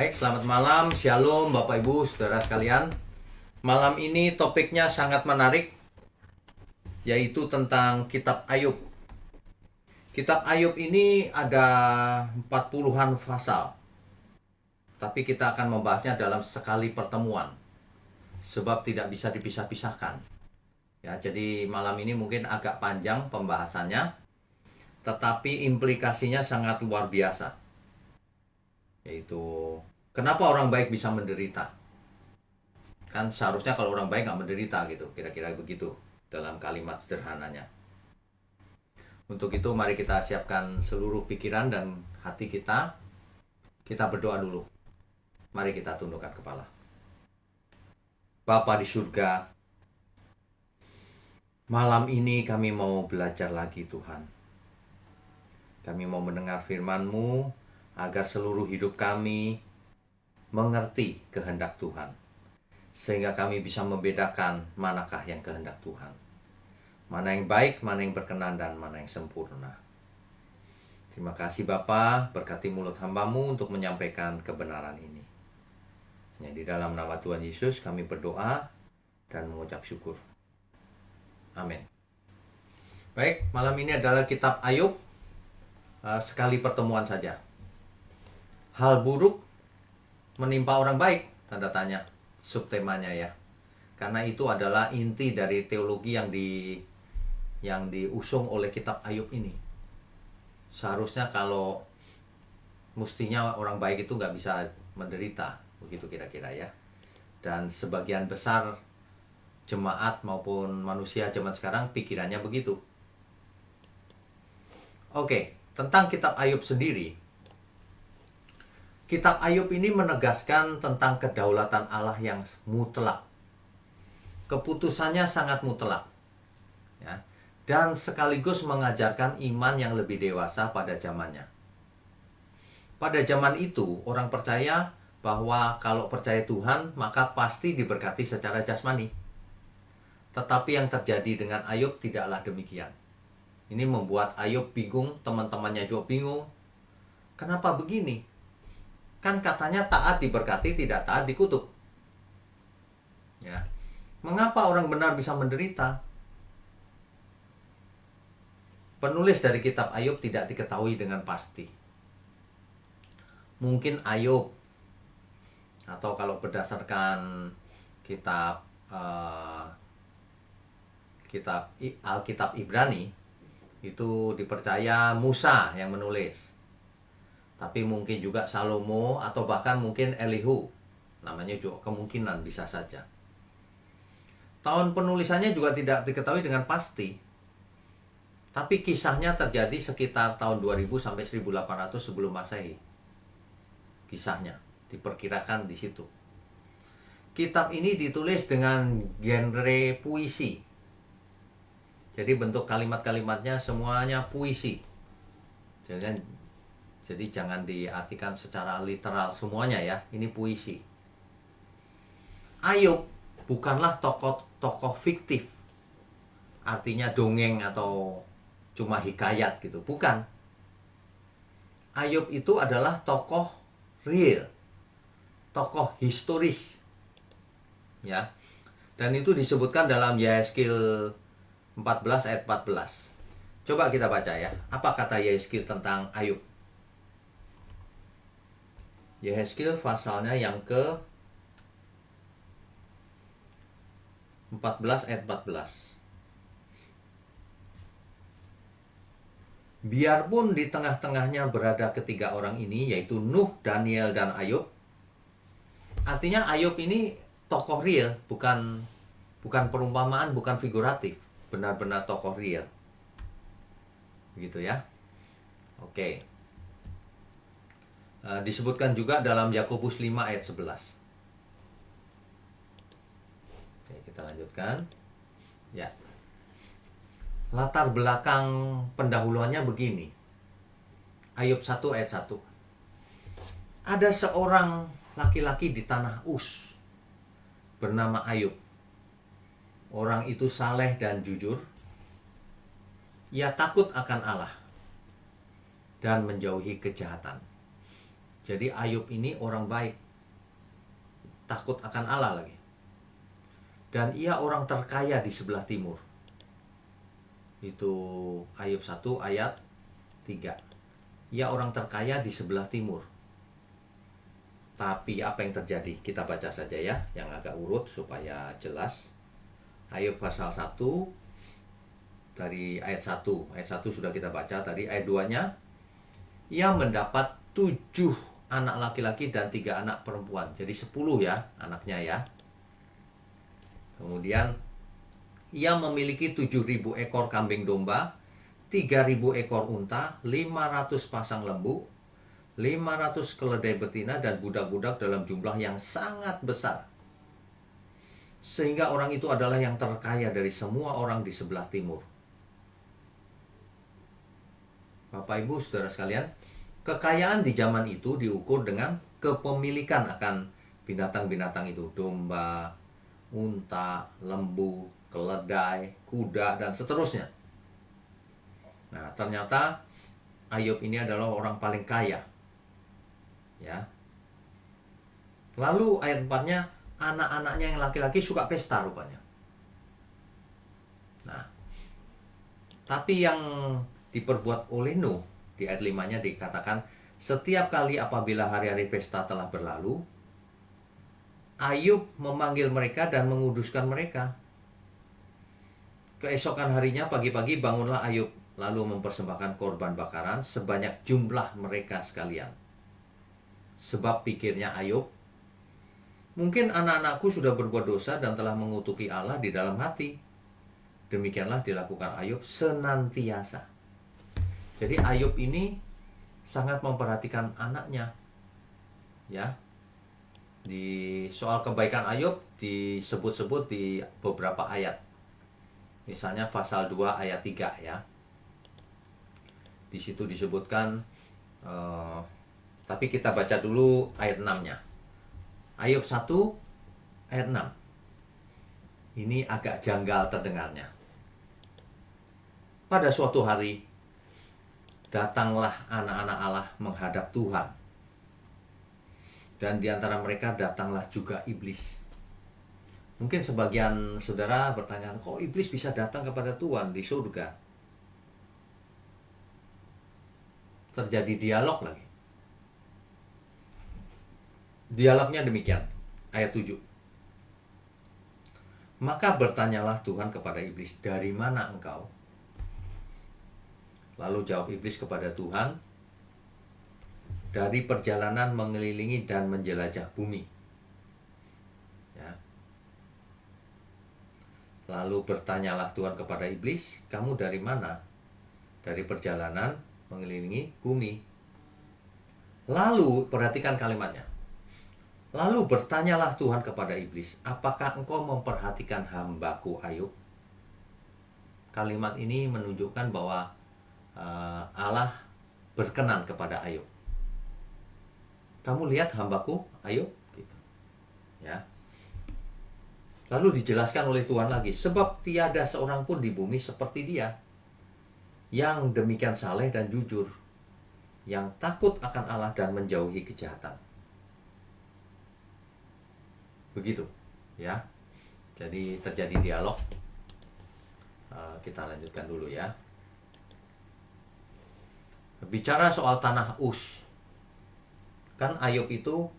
Baik, selamat malam, shalom Bapak Ibu, saudara sekalian. Malam ini topiknya sangat menarik, yaitu tentang Kitab Ayub. Kitab Ayub ini ada 40-an pasal, tapi kita akan membahasnya dalam sekali pertemuan, sebab tidak bisa dipisah-pisahkan. Ya, jadi malam ini mungkin agak panjang pembahasannya, tetapi implikasinya sangat luar biasa. Yaitu, kenapa orang baik bisa menderita? Kan seharusnya kalau orang baik nggak menderita gitu, kira-kira begitu dalam kalimat sederhananya. Untuk itu mari kita siapkan seluruh pikiran dan hati kita. Kita berdoa dulu. Mari kita tundukkan kepala. Bapa di surga, malam ini kami mau belajar lagi Tuhan. Kami mau mendengar firman-Mu agar seluruh hidup kami mengerti kehendak Tuhan. Sehingga kami bisa membedakan manakah yang kehendak Tuhan. Mana yang baik, mana yang berkenan, dan mana yang sempurna. Terima kasih Bapa, berkati mulut hamba-Mu untuk menyampaikan kebenaran ini. Hanya di dalam nama Tuhan Yesus kami berdoa dan mengucap syukur. Amin. Baik, malam ini adalah Kitab Ayub. Sekali pertemuan saja. Hal buruk menimpa orang baik, tanda tanya, subtemanya ya. Karena itu adalah inti dari teologi yang diusung oleh Kitab Ayub ini. Seharusnya kalau mestinya orang baik itu nggak bisa menderita, begitu kira-kira ya. Dan sebagian besar jemaat maupun manusia zaman sekarang pikirannya begitu. Oke, tentang Kitab Ayub sendiri. Kitab Ayub ini menegaskan tentang kedaulatan Allah yang mutlak. Keputusannya sangat mutlak. Ya. Dan sekaligus mengajarkan iman yang lebih dewasa pada zamannya. Pada zaman itu, orang percaya bahwa kalau percaya Tuhan, maka pasti diberkati secara jasmani. Tetapi yang terjadi dengan Ayub tidaklah demikian. Ini membuat Ayub bingung, teman-temannya juga bingung. Kenapa begini? Kan katanya taat diberkati, tidak taat dikutuk. Ya. Mengapa orang benar bisa menderita? Penulis dari Kitab Ayub tidak diketahui dengan pasti. Mungkin Ayub, atau kalau berdasarkan Alkitab Ibrani, itu dipercaya Musa yang menulis. Tapi mungkin juga Salomo atau bahkan mungkin Elihu. Namanya juga kemungkinan bisa saja. Tahun penulisannya juga tidak diketahui dengan pasti. Tapi kisahnya terjadi sekitar tahun 2000 sampai 1800 sebelum Masehi. Kisahnya diperkirakan di situ. Kitab ini ditulis dengan genre puisi. Jadi bentuk kalimat-kalimatnya semuanya puisi. Jadi jangan diartikan secara literal semuanya ya. Ini puisi. Ayub bukanlah tokoh fiktif. Artinya dongeng atau cuma hikayat gitu. Bukan. Ayub itu adalah tokoh real. Tokoh historis. Ya. Dan itu disebutkan dalam Yehezkiel 14 ayat 14. Coba kita baca ya. Apa kata Yehezkiel tentang Ayub? Yehezkiel pasalnya yang ke 14 ayat 14. Biarpun di tengah-tengahnya berada ketiga orang ini, yaitu Nuh, Daniel, dan Ayub. Artinya Ayub ini tokoh real, bukan perumpamaan, bukan figuratif. Benar-benar tokoh real. Begitu ya. Oke. Disebutkan juga dalam Yakobus 5 ayat 11. Oke, kita lanjutkan. Ya. Latar belakang pendahuluannya begini. Ayub 1 ayat 1. Ada seorang laki-laki di tanah Uz bernama Ayub. Orang itu saleh dan jujur. Ia takut akan Allah dan menjauhi kejahatan. Jadi Ayub ini orang baik, takut akan Allah lagi. Dan ia orang terkaya di sebelah timur. Itu Ayub 1 ayat 3. Ia orang terkaya di sebelah timur. Tapi apa yang terjadi? Kita baca saja ya, yang agak urut supaya jelas. Ayub pasal 1 dari ayat 1. Ayat 1 sudah kita baca tadi. Ayat 2-nya, ia mendapat 7 anak laki-laki dan 3 anak perempuan. Jadi 10 ya anaknya ya. Kemudian ia memiliki 7.000 ekor kambing domba, 3.000 ekor unta, 500 pasang lembu, 500 keledai betina, dan budak-budak dalam jumlah yang sangat besar. Sehingga orang itu adalah yang terkaya dari semua orang di sebelah timur. Bapak Ibu Saudara sekalian, kekayaan di zaman itu diukur dengan kepemilikan akan binatang-binatang itu. Domba, unta, lembu, keledai, kuda, dan seterusnya. Nah, ternyata Ayub ini adalah orang paling kaya. Ya. Lalu ayat 4-nya, anak-anaknya yang laki-laki suka pesta rupanya. Nah, tapi yang diperbuat oleh Nuh, di ayat 5-nya dikatakan, setiap kali apabila hari-hari pesta telah berlalu, Ayub memanggil mereka dan menguduskan mereka. Keesokan harinya pagi-pagi bangunlah Ayub, lalu mempersembahkan korban bakaran sebanyak jumlah mereka sekalian. Sebab pikirnya Ayub, mungkin anak-anakku sudah berbuat dosa dan telah mengutuki Allah di dalam hati. Demikianlah dilakukan Ayub senantiasa. Jadi Ayub ini sangat memperhatikan anaknya. Ya. Di soal kebaikan Ayub disebut-sebut di beberapa ayat. Misalnya pasal 2 ayat 3 ya. Di situ disebutkan, tapi kita baca dulu ayat 6-nya. Ayub 1 ayat 6. Ini agak janggal terdengarnya. Pada suatu hari, datanglah anak-anak Allah menghadap Tuhan. Dan di antara mereka datanglah juga iblis. Mungkin sebagian saudara bertanya, kok iblis bisa datang kepada Tuhan di surga? Terjadi dialog lagi. Dialognya demikian, ayat 7. Maka bertanyalah Tuhan kepada iblis, dari mana engkau? Lalu jawab iblis kepada Tuhan, dari perjalanan mengelilingi dan menjelajah bumi. Ya. Lalu bertanyalah Tuhan kepada iblis, kamu dari mana? Dari perjalanan mengelilingi bumi. Lalu, perhatikan kalimatnya. Lalu bertanyalah Tuhan kepada iblis, apakah engkau memperhatikan hambaku Ayub? Kalimat ini menunjukkan bahwa Allah berkenan kepada Ayub. Kamu lihat hambaku Ayub? Gitu. Ya. Lalu dijelaskan oleh Tuhan lagi, sebab tiada seorang pun di bumi seperti dia, yang demikian saleh dan jujur, yang takut akan Allah dan menjauhi kejahatan. Begitu, ya. Jadi terjadi dialog. Kita lanjutkan dulu ya. Bicara soal tanah Uz. Kan Ayub itu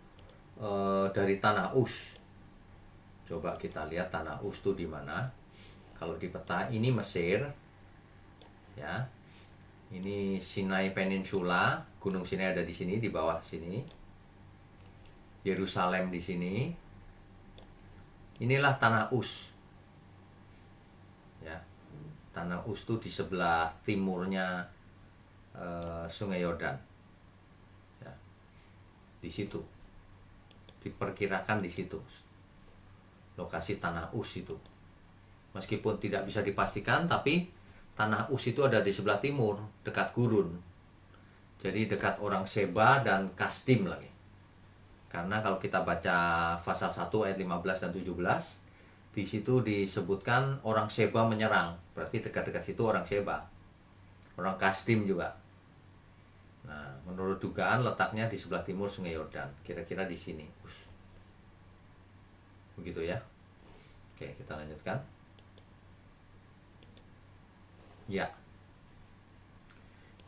dari tanah Uz. Coba kita lihat tanah Uz itu di mana. Kalau di peta ini Mesir, ya. Ini Sinai Peninsula, Gunung Sinai ada di sini, di bawah sini. Yerusalem di sini. Inilah tanah Uz. Ya. Tanah Uz itu di sebelah timurnya Sungai Yordan. Ya. Di situ. Diperkirakan di situ. Lokasi tanah Uz itu. Meskipun tidak bisa dipastikan, tapi tanah Uz itu ada di sebelah timur, dekat gurun. Jadi dekat orang Seba dan Kasdim lagi. Karena kalau kita baca pasal 1 ayat 15 dan 17, di situ disebutkan orang Seba menyerang. Berarti dekat-dekat situ orang Seba. Orang Kasdim juga. Nah, menurut dugaan letaknya di sebelah timur Sungai Yordan, kira-kira di sini. Begitu ya. Oke, kita lanjutkan. Ya.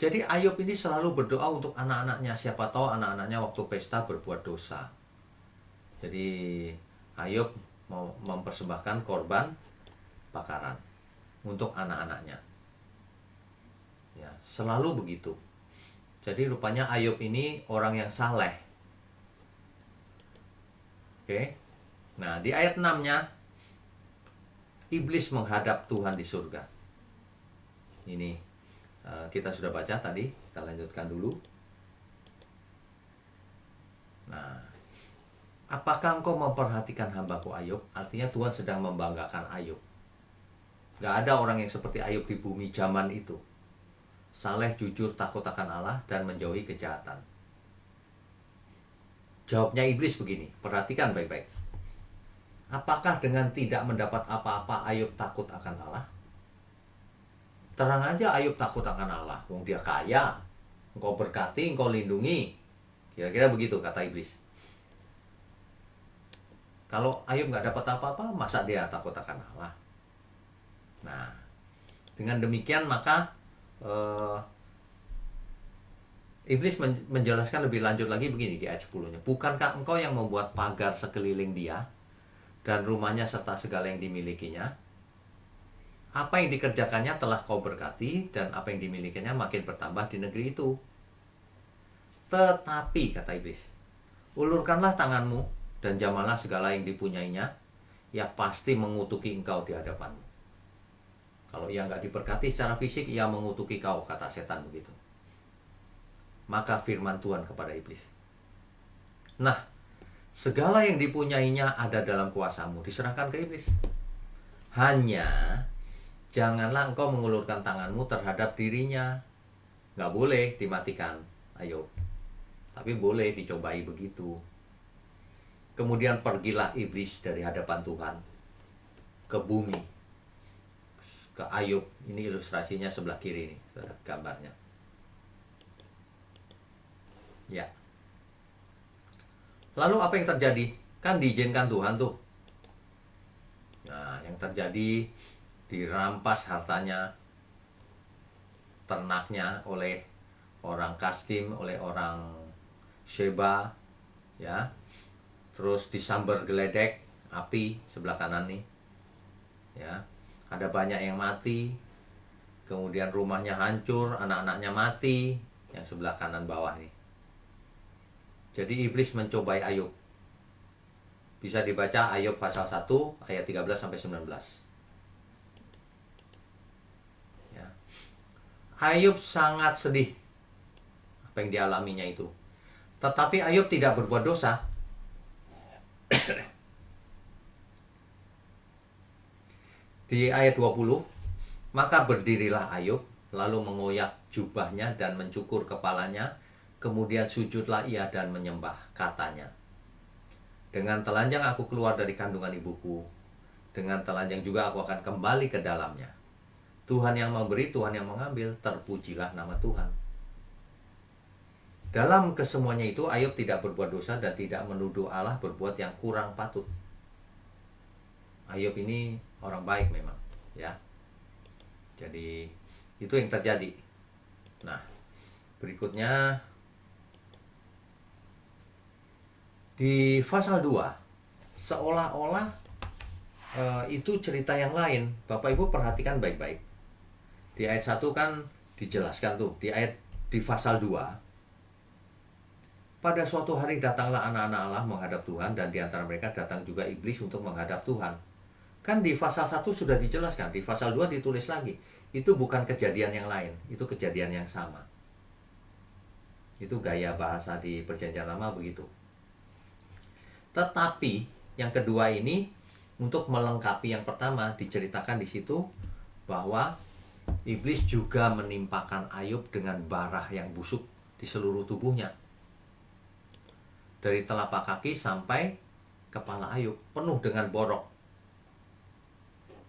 Jadi Ayub ini selalu berdoa untuk anak-anaknya. Siapa tahu anak-anaknya waktu pesta berbuat dosa. Jadi Ayub mau mempersembahkan korban bakaran untuk anak-anaknya. Ya, selalu begitu. Jadi rupanya Ayub ini orang yang saleh. Oke. Nah, di ayat 6-nya iblis menghadap Tuhan di surga. Ini kita sudah baca tadi, kita lanjutkan dulu. Nah, apakah engkau memperhatikan hambaku Ayub? Artinya Tuhan sedang membanggakan Ayub. Gak ada orang yang seperti Ayub di bumi zaman itu. Saleh, jujur, takut akan Allah, dan menjauhi kejahatan. Jawabnya iblis begini, perhatikan baik-baik. Apakah dengan tidak mendapat apa-apa Ayub takut akan Allah? Terang aja Ayub takut akan Allah. Wong dia kaya, engkau berkati, engkau lindungi. Kira-kira begitu kata iblis. Kalau Ayub nggak dapat apa-apa, masa dia takut akan Allah? Nah, dengan demikian maka iblis menjelaskan lebih lanjut lagi begini di ayat 10-nya. Bukankah engkau yang membuat pagar sekeliling dia dan rumahnya serta segala yang dimilikinya? Apa yang dikerjakannya telah kau berkati, dan apa yang dimilikinya makin bertambah di negeri itu. Tetapi, kata iblis, ulurkanlah tanganmu dan jamalah segala yang dipunyainya, ia pasti mengutuki engkau di hadapanmu. Kalau ia nggak diberkati secara fisik, ia mengutuki kau, kata setan begitu. Maka firman Tuhan kepada iblis, nah, segala yang dipunyainya ada dalam kuasamu, diserahkan ke iblis. Hanya janganlah engkau mengulurkan tanganmu terhadap dirinya. Nggak boleh dimatikan Ayub, tapi boleh dicobai begitu. Kemudian pergilah iblis dari hadapan Tuhan ke bumi, ke Ayub. Ini ilustrasinya sebelah kiri nih, gambarnya. Ya. Lalu apa yang terjadi? Kan diizinkan Tuhan tuh. Nah, yang terjadi, dirampas hartanya, ternaknya oleh orang Kasdim, oleh orang Sheba, ya. Terus disambar geledek api sebelah kanan nih, ya. Ada banyak yang mati. Kemudian rumahnya hancur, anak-anaknya mati, yang sebelah kanan bawah nih. Jadi iblis mencobai Ayub. Bisa dibaca Ayub pasal 1 ayat 13 sampai 19. Ya. Ayub sangat sedih apa yang dialaminya itu. Tetapi Ayub tidak berbuat dosa. Di ayat 20, maka berdirilah Ayub, lalu mengoyak jubahnya dan mencukur kepalanya, kemudian sujudlah ia dan menyembah, katanya, dengan telanjang aku keluar dari kandungan ibuku, dengan telanjang juga aku akan kembali ke dalamnya. Tuhan yang memberi, Tuhan yang mengambil, terpujilah nama Tuhan. Dalam kesemuanya itu Ayub tidak berbuat dosa dan tidak menuduh Allah berbuat yang kurang patut. Ayub ini orang baik memang, ya. Jadi itu yang terjadi. Nah, berikutnya di pasal 2 seolah-olah itu cerita yang lain. Bapak Ibu perhatikan baik-baik. Di ayat 1 kan dijelaskan tuh, di pasal 2. Pada suatu hari datanglah anak-anak Allah menghadap Tuhan, dan di antara mereka datang juga iblis untuk menghadap Tuhan. Kan di pasal 1 sudah dijelaskan, di pasal 2 ditulis lagi. Itu bukan kejadian yang lain, itu kejadian yang sama. Itu gaya bahasa di Perjanjian Lama begitu. Tetapi yang kedua ini untuk melengkapi yang pertama, diceritakan di situ bahwa iblis juga menimpakan Ayub dengan bara yang busuk di seluruh tubuhnya. Dari telapak kaki sampai kepala Ayub penuh dengan borok.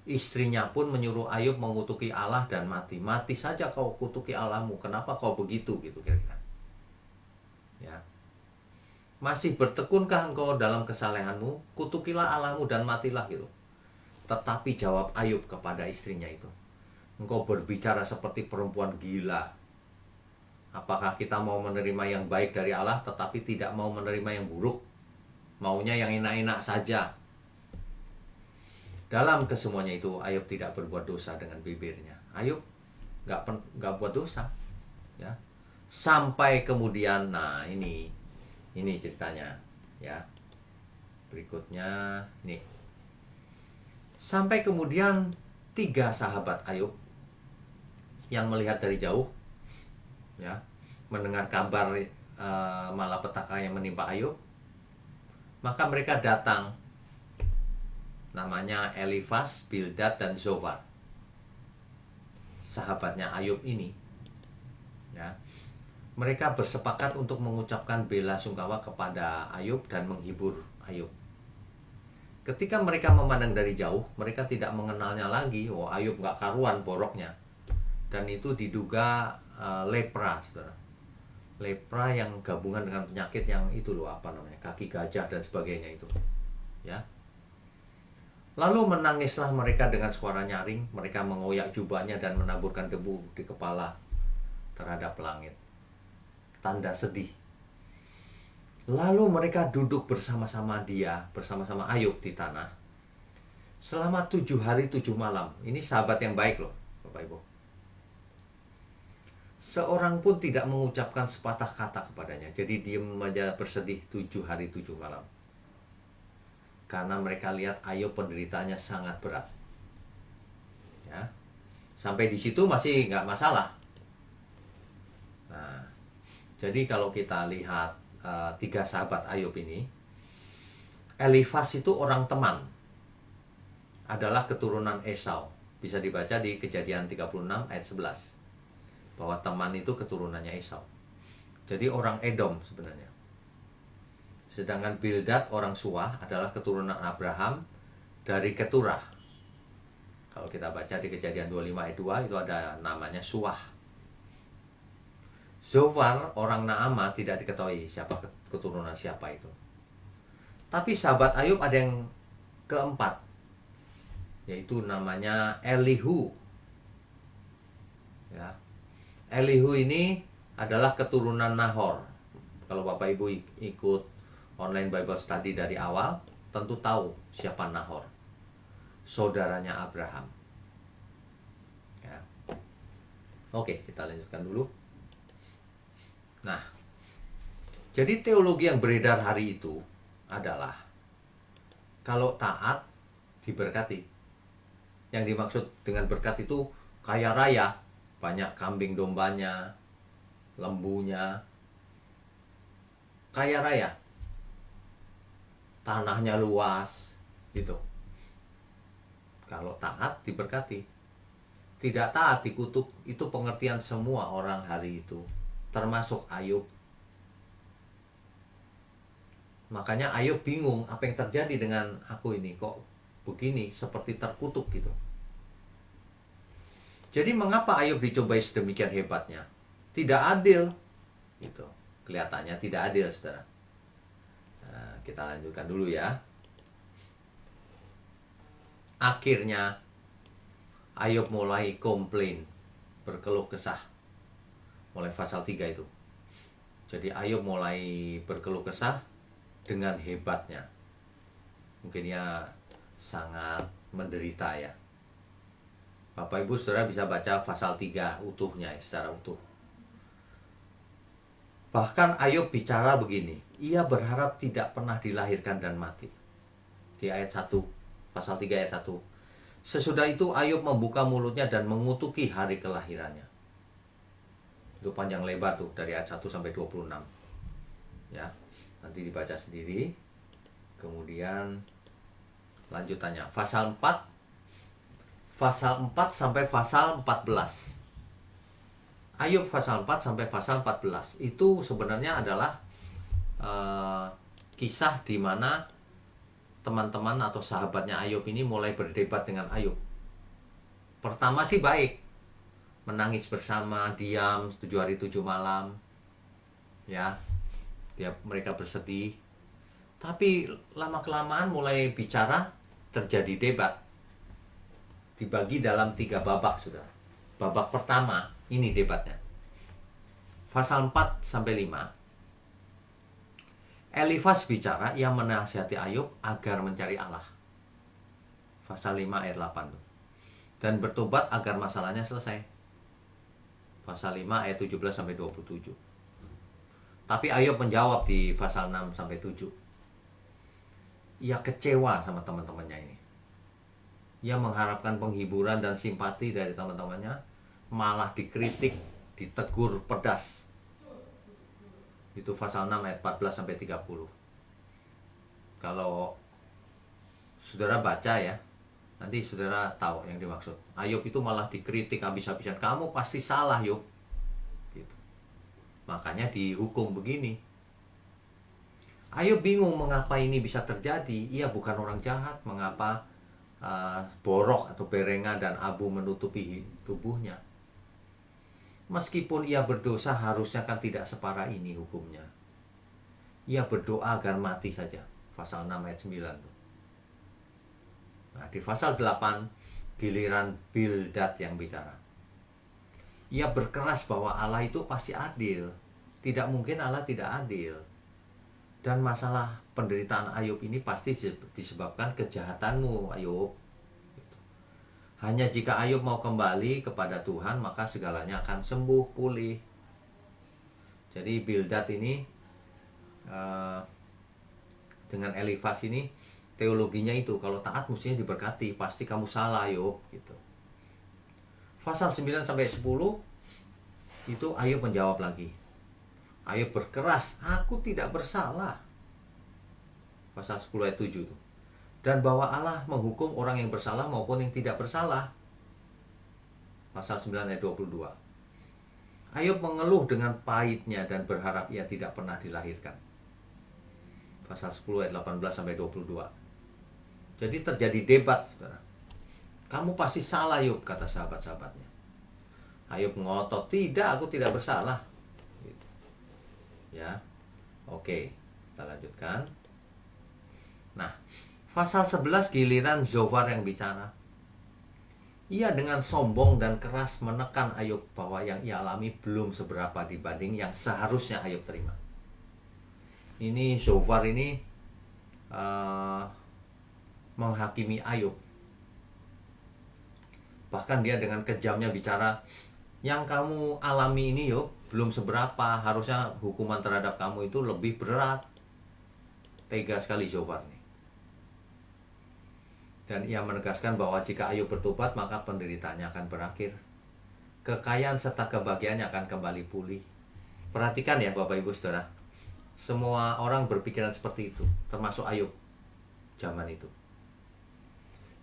Istrinya pun menyuruh Ayub mengutuki Allah dan mati. Mati saja kau kutuki Allahmu, kenapa kau begitu, gitu kira-kira. Ya. Masih bertekunkah engkau dalam kesalehanmu? Kutukilah Allahmu dan matilah gitu. Tetapi jawab Ayub kepada istrinya itu, engkau berbicara seperti perempuan gila. Apakah kita mau menerima yang baik dari Allah tetapi tidak mau menerima yang buruk? Maunya yang enak-enak saja. Dalam kesemuanya itu Ayub tidak berbuat dosa dengan bibirnya. Ayub nggak buat dosa, ya. Sampai kemudian, nah ini ceritanya, ya. Berikutnya nih. Sampai kemudian 3 sahabat Ayub yang melihat dari jauh, ya, mendengar kabar malapetaka yang menimpa Ayub, maka mereka datang. Namanya Elifas, Bildad, dan Zofar, sahabatnya Ayub ini, ya. Mereka bersepakat untuk mengucapkan bela sungkawa kepada Ayub dan menghibur Ayub. Ketika mereka memandang dari jauh, mereka tidak mengenalnya lagi. Oh, Ayub gak karuan boroknya. Dan itu diduga lepra, saudara. Lepra yang gabungan dengan penyakit yang itu loh, apa namanya, kaki gajah dan sebagainya itu, ya. Lalu menangislah mereka dengan suara nyaring. Mereka mengoyak jubahnya dan menaburkan debu di kepala terhadap langit. Tanda sedih. Lalu mereka duduk bersama-sama Ayub di tanah selama 7 hari 7 malam. Ini sahabat yang baik loh, Bapak Ibu. Seorang pun tidak mengucapkan sepatah kata kepadanya. Jadi diam aja bersedih 7 hari 7 malam. Karena mereka lihat Ayub penderitanya sangat berat, ya. Sampai di situ masih nggak masalah. Nah, jadi kalau kita lihat 3 sahabat Ayub ini, Elifas itu orang teman, adalah keturunan Esau. Bisa dibaca di Kejadian 36 ayat 11, bahwa teman itu keturunannya Esau. Jadi orang Edom sebenarnya. Sedangkan Bildad orang Suah adalah keturunan Abraham dari Keturah. Kalau kita baca di Kejadian 25 ayat 2, itu ada namanya Suah. Zofar orang Naamah tidak diketahui keturunan siapa itu. Tapi sahabat Ayub ada yang keempat, yaitu namanya Elihu, ya. Elihu ini adalah keturunan Nahor. Kalau Bapak Ibu ikut online Bible Study dari awal, tentu tahu siapa Nahor, saudaranya Abraham, ya. Oke, kita lanjutkan dulu. Nah, jadi teologi yang beredar hari itu adalah kalau taat diberkati. Yang dimaksud dengan berkat itu kaya raya, banyak kambing dombanya, lembunya, kaya raya, tanahnya luas, gitu. Kalau taat diberkati, tidak taat dikutuk. Itu pengertian semua orang hari itu, termasuk Ayub. Makanya Ayub bingung, apa yang terjadi dengan aku ini, kok begini, seperti terkutuk gitu. Jadi mengapa Ayub dicobai sedemikian hebatnya? Tidak adil, gitu. Kelihatannya tidak adil, saudara. Nah, kita lanjutkan dulu ya. Akhirnya Ayub mulai komplain, berkeluh kesah. Mulai pasal 3 itu. Jadi Ayub mulai berkeluh kesah dengan hebatnya. Mungkin ya sangat menderita ya. Bapak Ibu Saudara bisa baca pasal 3 utuhnya, secara utuh. Bahkan Ayub bicara begini, ia berharap tidak pernah dilahirkan dan mati. Di ayat 1, pasal 3 ayat 1. Sesudah itu Ayub membuka mulutnya dan mengutuki hari kelahirannya. Itu panjang lebar tuh, dari ayat 1 sampai 26. Ya, nanti dibaca sendiri. Kemudian lanjutannya, pasal 4 sampai pasal 14. Ayub pasal 4 sampai pasal 14 itu sebenarnya adalah kisah di mana teman-teman atau sahabatnya Ayub ini mulai berdebat dengan Ayub. Pertama sih baik, menangis bersama, diam 7 hari 7 malam, ya. Mereka bersedih. Tapi lama-kelamaan mulai bicara, terjadi debat. Dibagi dalam 3 babak, saudara. Babak pertama, ini debatnya. Pasal 4-5. Elifas bicara, ia menasihati Ayub agar mencari Allah. Pasal 5 ayat 8. Dan bertobat agar masalahnya selesai. Pasal 5 ayat 17-27. Tapi Ayub menjawab di pasal 6-7. Ia kecewa sama teman-temannya ini. Ia mengharapkan penghiburan dan simpati dari teman-temannya, malah dikritik, ditegur pedas. Itu pasal 6 ayat 14-30. Kalau saudara baca ya, nanti saudara tahu yang dimaksud. Ayub itu malah dikritik habis-habisan. Kamu pasti salah, Ayub. Gitu. Makanya dihukum begini. Ayub bingung mengapa ini bisa terjadi. Ia bukan orang jahat. Mengapa borok atau berenga dan abu menutupi tubuhnya? Meskipun ia berdosa, harusnya kan tidak separah ini hukumnya. Ia berdoa agar mati saja. Pasal 6 ayat 9 tuh. Nah, di pasal 8 giliran Bildad yang bicara. Ia berkeras bahwa Allah itu pasti adil. Tidak mungkin Allah tidak adil. Dan masalah penderitaan Ayub ini pasti disebabkan kejahatanmu, Ayub. Hanya jika Ayub mau kembali kepada Tuhan, maka segalanya akan sembuh, pulih. Jadi Bildad ini dengan Elifas ini, teologinya itu, kalau taat mestinya diberkati, pasti kamu salah, Ayub, gitu. Pasal 9-10 itu Ayub menjawab lagi. Ayub berkeras, aku tidak bersalah. Pasal 10 ayat 7 tuh. Dan bahwa Allah menghukum orang yang bersalah maupun yang tidak bersalah. Pasal 9 ayat 22. Ayub mengeluh dengan pahitnya dan berharap ia tidak pernah dilahirkan. Pasal 10 ayat 18-22. Jadi terjadi debat, saudara. Kamu pasti salah, Ayub, kata sahabat-sahabatnya. Ayub ngotot, tidak, aku tidak bersalah. Gitu. Ya, oke, kita lanjutkan. Nah, pasal 11 giliran Zophar yang bicara. Ia dengan sombong dan keras menekan Ayub bahwa yang ia alami belum seberapa dibanding yang seharusnya Ayub terima. Ini Zophar ini menghakimi Ayub. Bahkan dia dengan kejamnya bicara, yang kamu alami ini Ayub belum seberapa, harusnya hukuman terhadap kamu itu lebih berat. Tega sekali Zophar ini. Dan ia menegaskan bahwa jika Ayub bertobat, maka penderitaannya akan berakhir. Kekayaan serta kebahagiaannya akan kembali pulih. Perhatikan ya Bapak Ibu Saudara. Semua orang berpikiran seperti itu, termasuk Ayub zaman itu.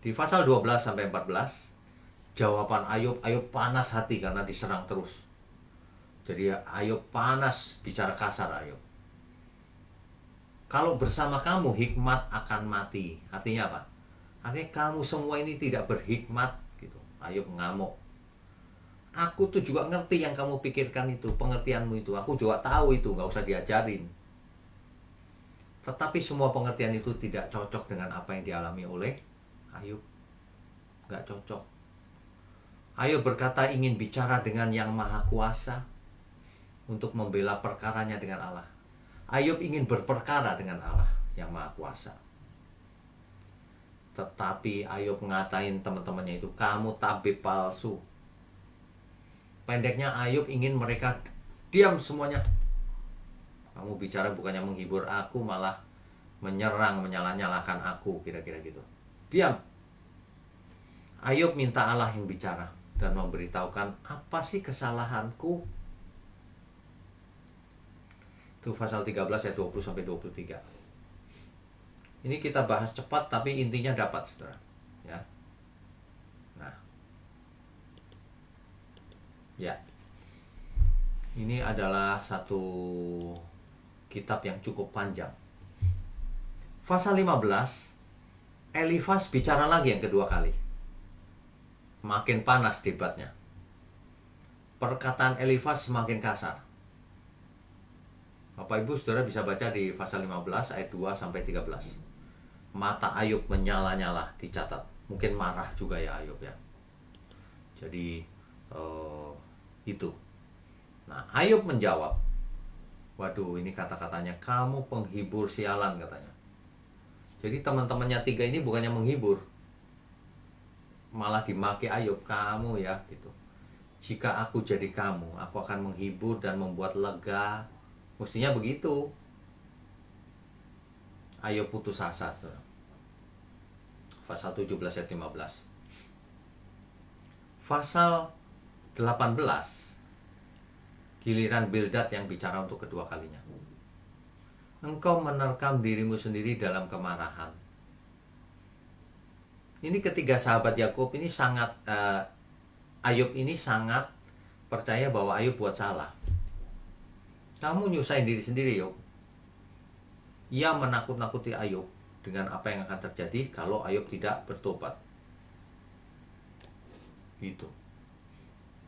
Di pasal 12-14, jawaban Ayub panas hati karena diserang terus. Jadi Ayub panas, bicara kasar Ayub. Kalau bersama kamu hikmat akan mati. Artinya apa? Artinya kamu semua ini tidak berhikmat gitu. Ayub ngamuk. Aku tuh juga ngerti yang kamu pikirkan itu, pengertianmu itu. Aku juga tahu itu, gak usah diajarin. Tetapi semua pengertian itu tidak cocok dengan apa yang dialami oleh Ayub. Gak cocok. Ayub berkata ingin bicara dengan yang maha kuasa untuk membela perkaranya dengan Allah. Ayub ingin berperkara dengan Allah yang maha kuasa. Tetapi Ayub ngatain teman-temannya itu, kamu tabib palsu. Pendeknya Ayub ingin mereka diam semuanya. Kamu bicara bukannya menghibur aku, malah menyerang, menyalah-nyalahkan aku, kira-kira gitu. Diam. Ayub minta Allah yang bicara dan memberitahukan apa sih kesalahanku. Itu pasal 13 ayat 20-23. Ini kita bahas cepat tapi intinya dapat, saudara. Ya. Nah. Ya. Ini adalah satu kitab yang cukup panjang. Pasal 15, Elifas bicara lagi yang kedua kali. Makin panas debatnya. Perkataan Elifas semakin kasar. Bapak Ibu Saudara bisa baca di pasal 15 ayat 2 sampai 13. Mata Ayub menyala-nyala dicatat. Mungkin marah juga ya Ayub ya. Jadi itu. Nah, Ayub menjawab. Waduh, ini kata-katanya, kamu penghibur sialan katanya. Jadi teman-temannya tiga ini bukannya menghibur, malah dimaki Ayub, kamu ya gitu. Jika aku jadi kamu, aku akan menghibur dan membuat lega. Mestinya begitu. Ayub putus asa. Saudara. Pasal 17 ayat 15. Pasal 18, giliran Bildad yang bicara untuk kedua kalinya. Engkau menerkam dirimu sendiri dalam kemarahan. Ini ketiga sahabat Yakub ini sangat Ayub ini sangat percaya bahwa Ayub buat salah. Kamu nyusahin diri sendiri, Ayub. Ia menakut-nakuti Ayub dengan apa yang akan terjadi kalau Ayub tidak bertobat. Gitu.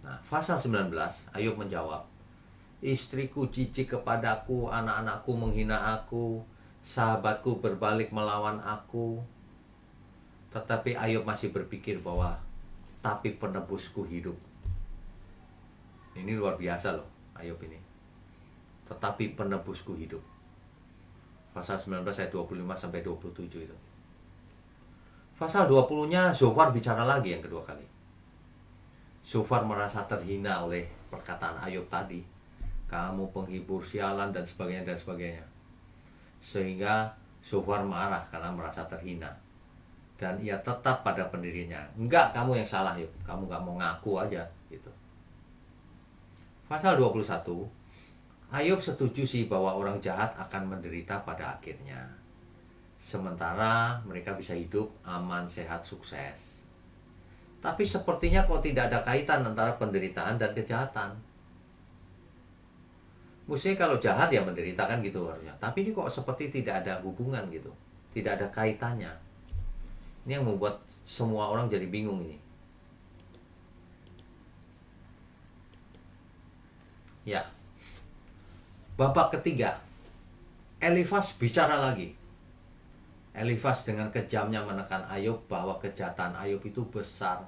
Nah, pasal 19, Ayub menjawab, istriku jijik kepadaku, anak-anakku menghina aku, sahabatku berbalik melawan aku. Tetapi Ayub masih berpikir bahwa tapi penebusku hidup. Ini luar biasa loh Ayub ini. Tetapi penebusku hidup. Pasal 19 ayat 25 sampai 27 itu. Pasal 20-nya Zofar bicara lagi yang kedua kali. Zofar merasa terhina oleh perkataan Ayub tadi. Kamu penghibur sialan dan sebagainya dan sebagainya. Sehingga Zofar marah karena merasa terhina. Dan ia tetap pada pendirinya. Enggak, kamu yang salah Ayub. Kamu enggak mau ngaku aja gitu. Pasal 21, Ayub setuju sih bahwa orang jahat akan menderita pada akhirnya. Sementara mereka bisa hidup aman, sehat, sukses. Tapi sepertinya kok tidak ada kaitan antara penderitaan dan kejahatan. Mestinya kalau jahat ya menderita kan gitu harusnya. Tapi ini kok seperti tidak ada hubungan gitu. Tidak ada kaitannya. Ini yang membuat semua orang jadi bingung ini. Ya. Babak ketiga. Elifas bicara lagi. Elifas dengan kejamnya menekan Ayub bahwa kejahatan Ayub itu besar.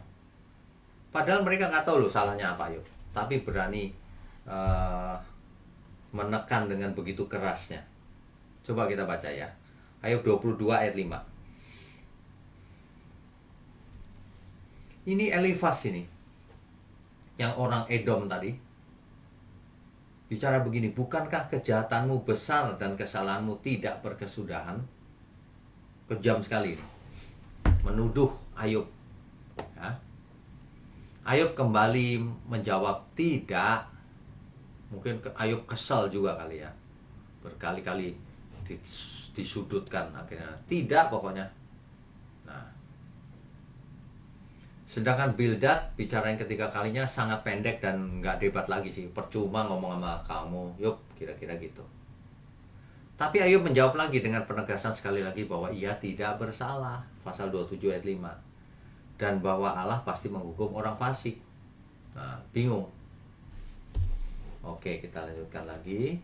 Padahal mereka nggak tahu loh salahnya apa Ayub. Tapi berani menekan dengan begitu kerasnya. Coba kita baca ya. Ayub 22 ayat 5. Ini Elifas ini. Yang orang Edom tadi. Bicara begini, bukankah kejahatanmu besar dan kesalahanmu tidak berkesudahan? Kejam sekali ini. Menuduh Ayub. Ya. Ayub kembali menjawab tidak. Mungkin Ayub kesal juga kali ya. Berkali-kali disudutkan akhirnya. Tidak pokoknya. Nah. Sedangkan Bildad bicara yang ketiga kalinya sangat pendek dan nggak debat lagi sih. Percuma ngomong sama kamu. Yuk, kira-kira gitu. Tapi Ayub menjawab lagi dengan penegasan sekali lagi bahwa ia tidak bersalah. Pasal 27 ayat 5. Dan bahwa Allah pasti menghukum orang fasik. Nah, bingung. Oke, kita lanjutkan lagi.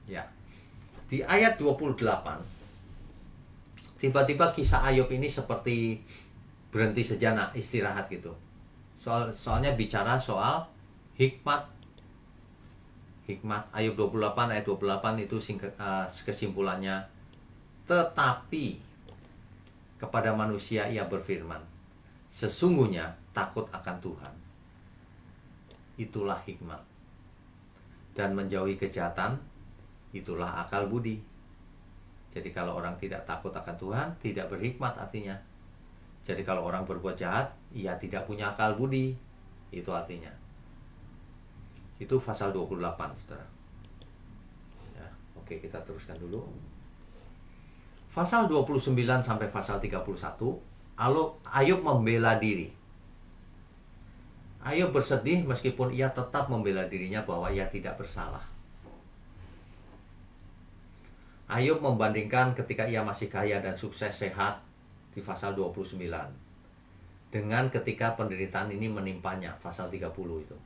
Ya. Di ayat 28, tiba-tiba kisah Ayub ini seperti berhenti sejenak, istirahat gitu. Soalnya bicara soal hikmat. Hikmat Ayub 28 ayat 28 itu kesimpulannya. Tetapi kepada manusia ia berfirman, sesungguhnya takut akan Tuhan. Itulah hikmat. Dan menjauhi kejahatan, itulah akal budi. Jadi kalau orang tidak takut akan Tuhan, tidak berhikmat artinya. Jadi kalau orang berbuat jahat, ia tidak punya akal budi. Itu artinya. Itu pasal 28, saudara. Ya, oke, kita teruskan dulu. Pasal 29 sampai pasal 31, Ayub membela diri. Ayub bersedih meskipun ia tetap membela dirinya bahwa ia tidak bersalah. Ayub membandingkan ketika ia masih kaya dan sukses sehat di pasal 29 dengan ketika penderitaan ini menimpanya, pasal 30 itu.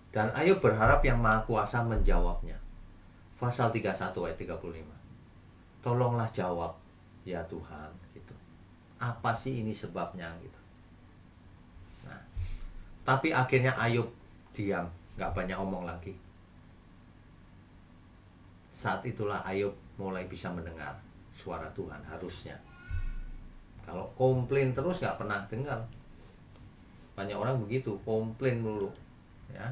Dan Ayub berharap yang Maha Kuasa menjawabnya. Pasal 31 ayat 35. Tolonglah jawab ya Tuhan gitu. Apa sih ini sebabnya gitu. Nah, tapi akhirnya Ayub diam, nggak banyak omong lagi. Saat itulah Ayub mulai bisa mendengar suara Tuhan harusnya. Kalau komplain terus nggak pernah dengar. Banyak orang begitu, komplain dulu ya.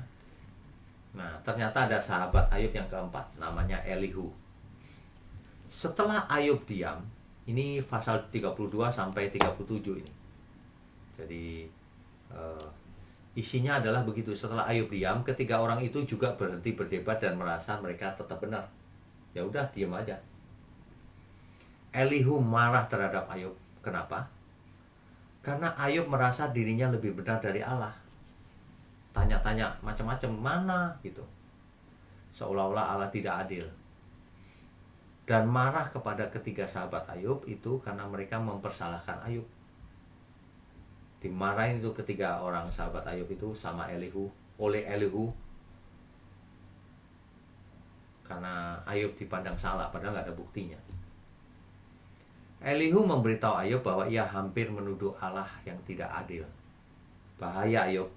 Nah, ternyata ada sahabat Ayub yang keempat, namanya Elihu. Setelah Ayub diam, ini pasal 32 sampai 37 ini. Jadi isinya adalah begitu. Setelah Ayub diam, ketiga orang itu juga berhenti berdebat dan merasa mereka tetap benar. Ya udah, diam aja. Elihu marah terhadap Ayub. Kenapa? Karena Ayub merasa dirinya lebih benar dari Allah. Tanya-tanya macam-macam, mana gitu. Seolah-olah Allah tidak adil. Dan marah kepada ketiga sahabat Ayub itu karena mereka mempersalahkan Ayub. Dimarahin itu ketiga orang sahabat Ayub itu sama Elihu, oleh Elihu. Karena Ayub dipandang salah padahal nggak ada buktinya. Elihu memberitahu Ayub bahwa ia hampir menuduh Allah yang tidak adil. Bahaya Ayub.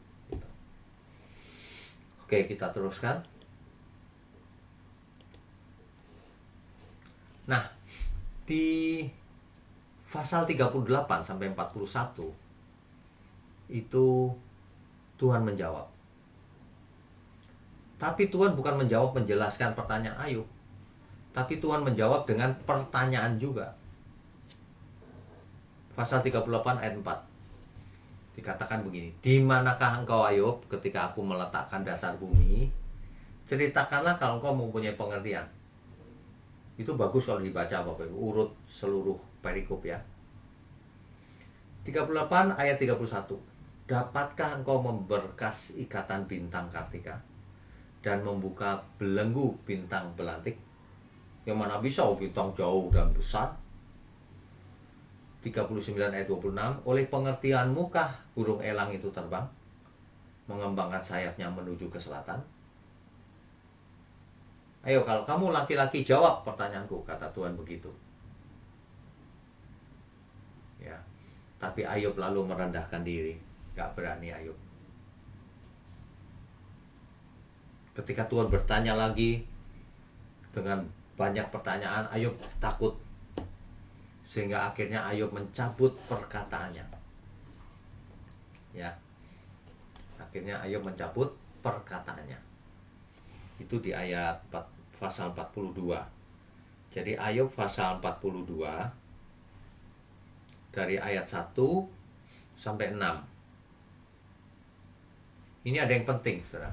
Oke, kita teruskan. Nah, di pasal 38 sampai 41 itu Tuhan menjawab. Tapi Tuhan bukan menjawab menjelaskan pertanyaan Ayub, tapi Tuhan menjawab dengan pertanyaan juga. Pasal 38 ayat 4. Dikatakan begini, di manakah engkau Ayub ketika aku meletakkan dasar bumi? Ceritakanlah kalau engkau mempunyai pengertian. Itu bagus kalau dibaca Bapak Ibu, urut seluruh perikop ya. 38 ayat 31. Dapatkah engkau memberkas ikatan bintang Kartika dan membuka belenggu bintang belantik? Yang mana bisa bintang jauh dan besar? 39 ayat 26. Oleh pengertianmu kah burung elang itu terbang, mengembangkan sayapnya menuju ke selatan? Ayo, kalau kamu laki-laki jawab pertanyaanku, kata Tuhan begitu. Ya, tapi Ayub lalu merendahkan diri, gak berani Ayub. Ketika Tuhan bertanya lagi dengan banyak pertanyaan, Ayub takut. Sehingga akhirnya Ayub mencabut perkataannya. Ya. Akhirnya Ayub mencabut perkataannya. Itu di ayat pasal 42. Jadi Ayub pasal 42 dari ayat 1 sampai 6. Ini ada yang penting, Saudara.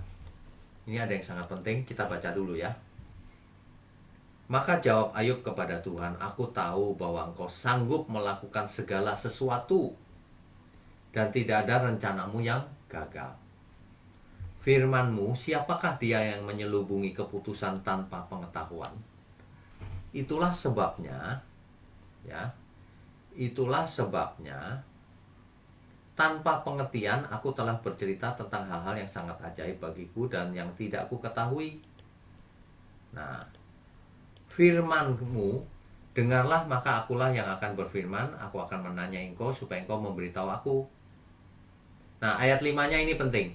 Ini ada yang sangat penting, kita baca dulu ya. Maka jawab Ayub kepada Tuhan, aku tahu bahwa engkau sanggup melakukan segala sesuatu dan tidak ada rencanamu yang gagal. Firman-Mu, siapakah dia yang menyelubungi keputusan tanpa pengetahuan? Itulah sebabnya, ya, itulah sebabnya tanpa pengertian aku telah bercerita tentang hal-hal yang sangat ajaib bagiku dan yang tidak aku ketahui. Nah, firman-Mu, dengarlah maka akulah yang akan berfirman, aku akan menanyai engkau supaya engkau memberitahu aku. Nah, ayat 5-nya ini penting.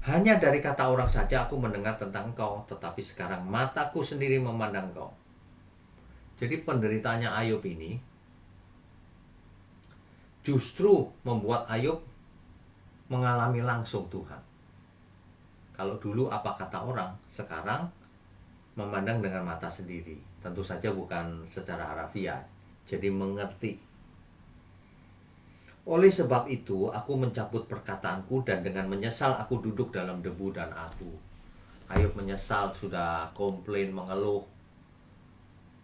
Hanya dari kata orang saja aku mendengar tentang engkau, tetapi sekarang mataku sendiri memandang engkau. Jadi penderitaannya Ayub ini justru membuat Ayub mengalami langsung Tuhan. Kalau dulu apa kata orang, sekarang memandang dengan mata sendiri. Tentu saja bukan secara harafiah, jadi mengerti. Oleh sebab itu, aku mencabut perkataanku dan dengan menyesal aku duduk dalam debu dan abu. Ayub menyesal, sudah komplain, mengeluh,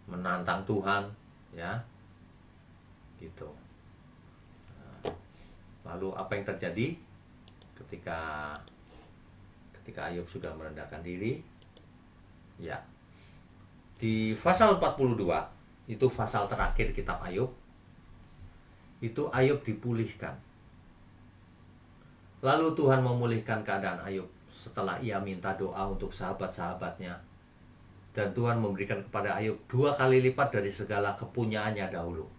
menantang Tuhan, ya, gitu. Lalu apa yang terjadi ketika Ayub sudah merendahkan diri? Ya, di pasal 42, itu pasal terakhir kitab Ayub, itu Ayub dipulihkan. Lalu Tuhan memulihkan keadaan Ayub setelah ia minta doa untuk sahabat-sahabatnya. Dan Tuhan memberikan kepada Ayub 2 kali lipat dari segala kepunyaannya dahulu.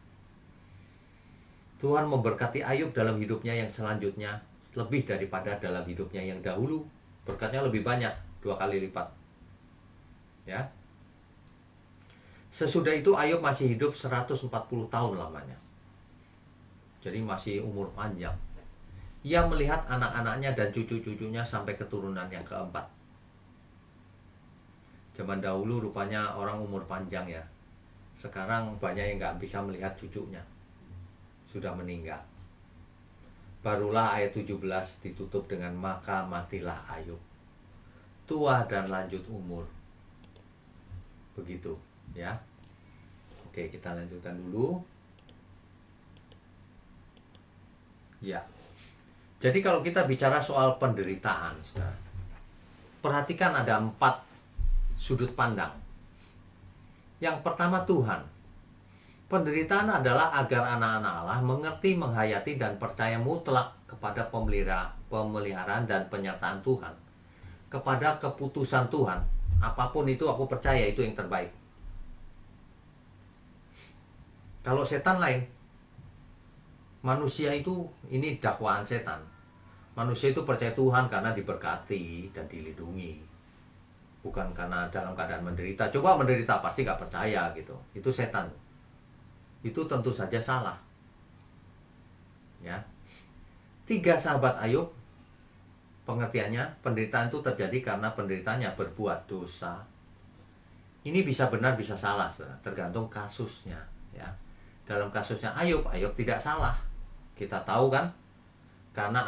Tuhan memberkati Ayub dalam hidupnya yang selanjutnya lebih daripada dalam hidupnya yang dahulu. Berkatnya lebih banyak, 2 kali lipat. Ya. Sesudah itu Ayub masih hidup 140 tahun lamanya. Jadi masih umur panjang. Ia melihat anak-anaknya dan cucu-cucunya sampai keturunan yang keempat. Zaman dahulu rupanya orang umur panjang ya. Sekarang banyak yang nggak bisa melihat cucunya. Sudah meninggal. Barulah ayat 17 ditutup dengan maka matilah Ayub, tua dan lanjut umur. Begitu ya. Oke, kita lanjutkan dulu. Ya. Jadi kalau kita bicara soal penderitaan, perhatikan ada 4 sudut pandang. Yang pertama Tuhan. Penderitaan adalah agar anak-anak Allah mengerti, menghayati, dan percaya mutlak kepada pemeliharaan dan penyertaan Tuhan. Kepada keputusan Tuhan. Apapun itu aku percaya itu yang terbaik. Kalau setan lain. Manusia itu, ini dakwaan setan. Manusia itu percaya Tuhan karena diberkati dan dilindungi. Bukan karena dalam keadaan menderita. Coba menderita pasti gak percaya gitu. Itu setan. Itu tentu saja salah. Ya. 3 sahabat Ayub, pengertiannya, penderitaan itu terjadi karena penderitaannya berbuat dosa. Ini bisa benar, bisa salah, saudara. Tergantung kasusnya. Ya. Dalam kasusnya Ayub, Ayub tidak salah. Kita tahu kan? Karena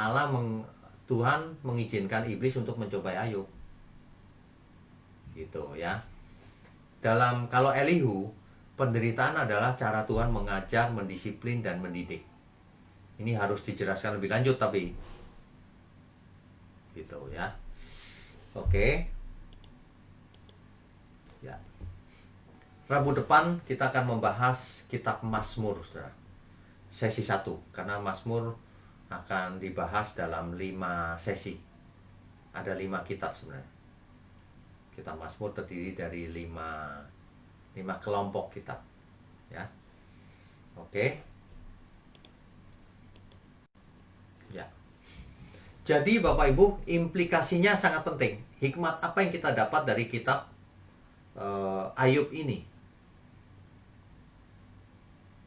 Tuhan mengizinkan iblis untuk mencobai Ayub. Gitu ya. Kalau Elihu, penderitaan adalah cara Tuhan mengajar, mendisiplin, dan mendidik. Ini harus dijelaskan lebih lanjut tapi. Gitu ya. Oke. Ya. Rabu depan kita akan membahas kitab Mazmur, saudara. Sesi 1. Karena Mazmur akan dibahas dalam 5 sesi. Ada 5 kitab sebenarnya. Kitab Mazmur terdiri dari 5 kelompok kitab, ya. Oke. Ya. Jadi Bapak Ibu, implikasinya sangat penting. Hikmat apa yang kita dapat dari kitab Ayub ini?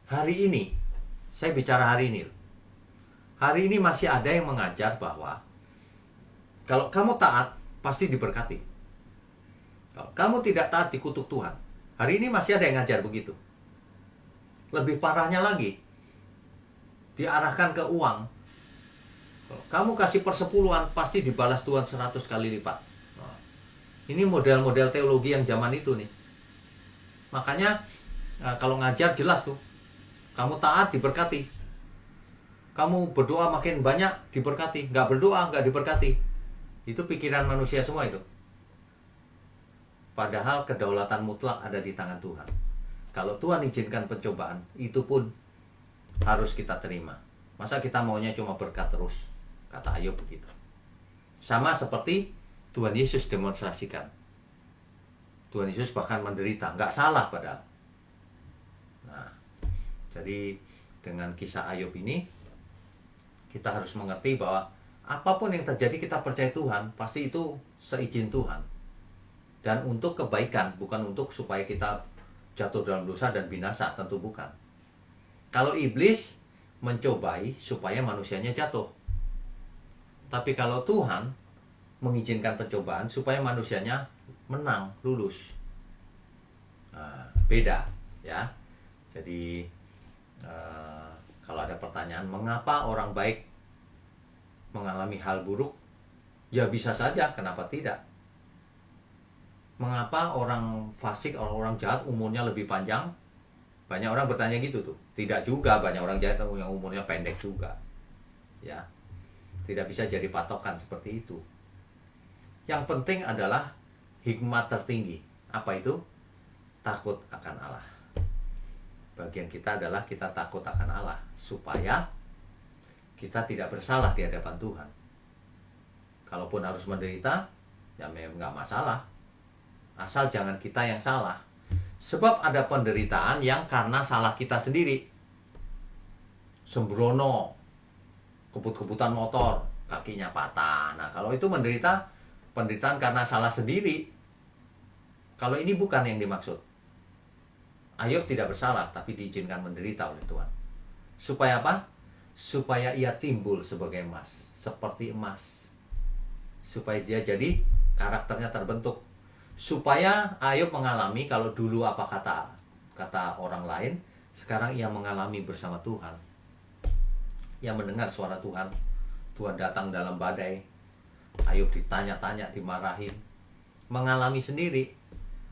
Hari ini, saya bicara hari ini. Hari ini masih ada yang mengajar bahwa kalau kamu taat, pasti diberkati. Kalau kamu tidak taat, dikutuk Tuhan. Hari ini masih ada yang ngajar begitu. Lebih parahnya lagi, diarahkan ke uang. Kalau kamu kasih persepuluhan, pasti dibalas Tuhan 100 kali lipat. Nah, ini model-model teologi yang zaman itu nih. Makanya kalau ngajar jelas tuh. Kamu taat, diberkati. Kamu berdoa makin banyak, diberkati. Nggak berdoa, nggak diberkati. Itu pikiran manusia semua itu. Padahal kedaulatan mutlak ada di tangan Tuhan. Kalau Tuhan izinkan pencobaan, itu pun harus kita terima. Masa kita maunya cuma berkat terus? Kata Ayub begitu. Sama seperti Tuhan Yesus demonstrasikan. Tuhan Yesus bahkan menderita. Nggak salah padahal. Nah, jadi dengan kisah Ayub ini, kita harus mengerti bahwa apapun yang terjadi kita percaya Tuhan, pasti itu seizin Tuhan. Dan untuk kebaikan, bukan untuk supaya kita jatuh dalam dosa dan binasa, tentu bukan. Kalau iblis mencobai supaya manusianya jatuh. Tapi kalau Tuhan mengizinkan pencobaan supaya manusianya menang, lulus. Nah, beda ya. Jadi kalau ada pertanyaan mengapa orang baik mengalami hal buruk, ya bisa saja, kenapa tidak? Mengapa orang fasik, orang jahat umurnya lebih panjang? Banyak orang bertanya gitu tuh. Tidak juga, banyak orang jahat yang umurnya pendek juga. Ya. Tidak bisa jadi patokan seperti itu. Yang penting adalah hikmat tertinggi. Apa itu? Takut akan Allah. Bagian kita adalah kita takut akan Allah supaya kita tidak bersalah di hadapan Tuhan. Kalaupun harus menderita, ya memang nggak masalah. Asal jangan kita yang salah. Sebab ada penderitaan yang karena salah kita sendiri. Sembrono, kebut-kebutan motor, kakinya patah. Nah, kalau itu penderitaan karena salah sendiri. Kalau ini bukan yang dimaksud. Ayub tidak bersalah, tapi diizinkan menderita oleh Tuhan. Supaya apa? Supaya ia timbul sebagai emas, seperti emas. Supaya dia jadi karakternya terbentuk. Supaya Ayub mengalami, kalau dulu apa kata orang lain, sekarang ia mengalami bersama Tuhan. Ia mendengar suara Tuhan. Tuhan datang dalam badai. Ayub ditanya-tanya, dimarahin. Mengalami sendiri.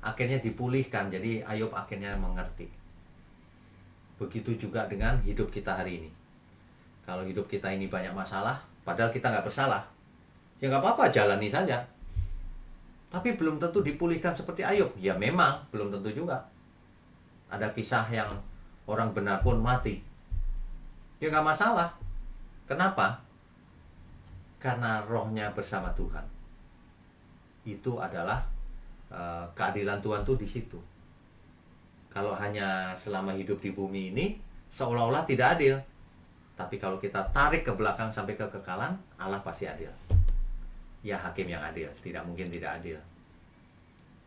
Akhirnya dipulihkan. Jadi Ayub akhirnya mengerti. Begitu juga dengan hidup kita hari ini. Kalau hidup kita ini banyak masalah, padahal kita nggak bersalah, ya nggak apa-apa, jalani saja. Tapi belum tentu dipulihkan seperti Ayub. Ya memang, belum tentu juga. Ada kisah yang orang benar pun mati. Ya nggak masalah. Kenapa? Karena rohnya bersama Tuhan. Itu adalah keadilan Tuhan tuh di situ. Kalau hanya selama hidup di bumi ini, seolah-olah tidak adil. Tapi kalau kita tarik ke belakang sampai ke kekekalan, Allah pasti adil. Ya hakim yang adil, tidak mungkin tidak adil.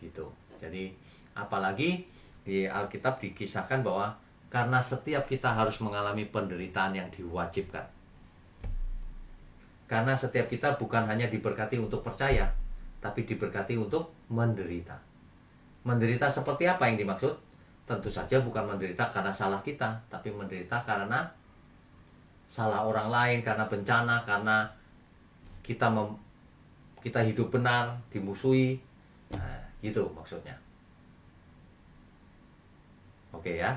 Gitu. Jadi apalagi di Alkitab dikisahkan bahwa karena setiap kita harus mengalami penderitaan yang diwajibkan. Karena setiap kita bukan hanya diberkati untuk percaya, tapi diberkati untuk menderita. Menderita seperti apa yang dimaksud? Tentu saja bukan menderita karena salah kita, tapi menderita karena salah orang lain, karena bencana, karena kita hidup benar, dimusuhi. Nah, gitu maksudnya. Oke ya.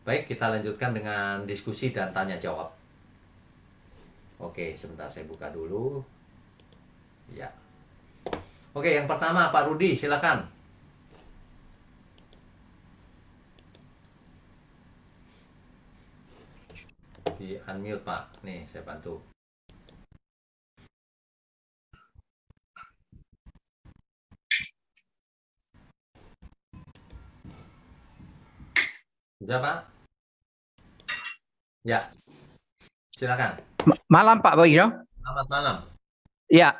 Baik, kita lanjutkan dengan diskusi dan tanya jawab. Oke, sebentar saya buka dulu. Ya. Oke, yang pertama Pak Rudi, silakan. Di unmute Pak. Nih, saya bantu. Bisa Pak? Ya. Silakan. Malam Pak Bagio. Selamat malam. Ya,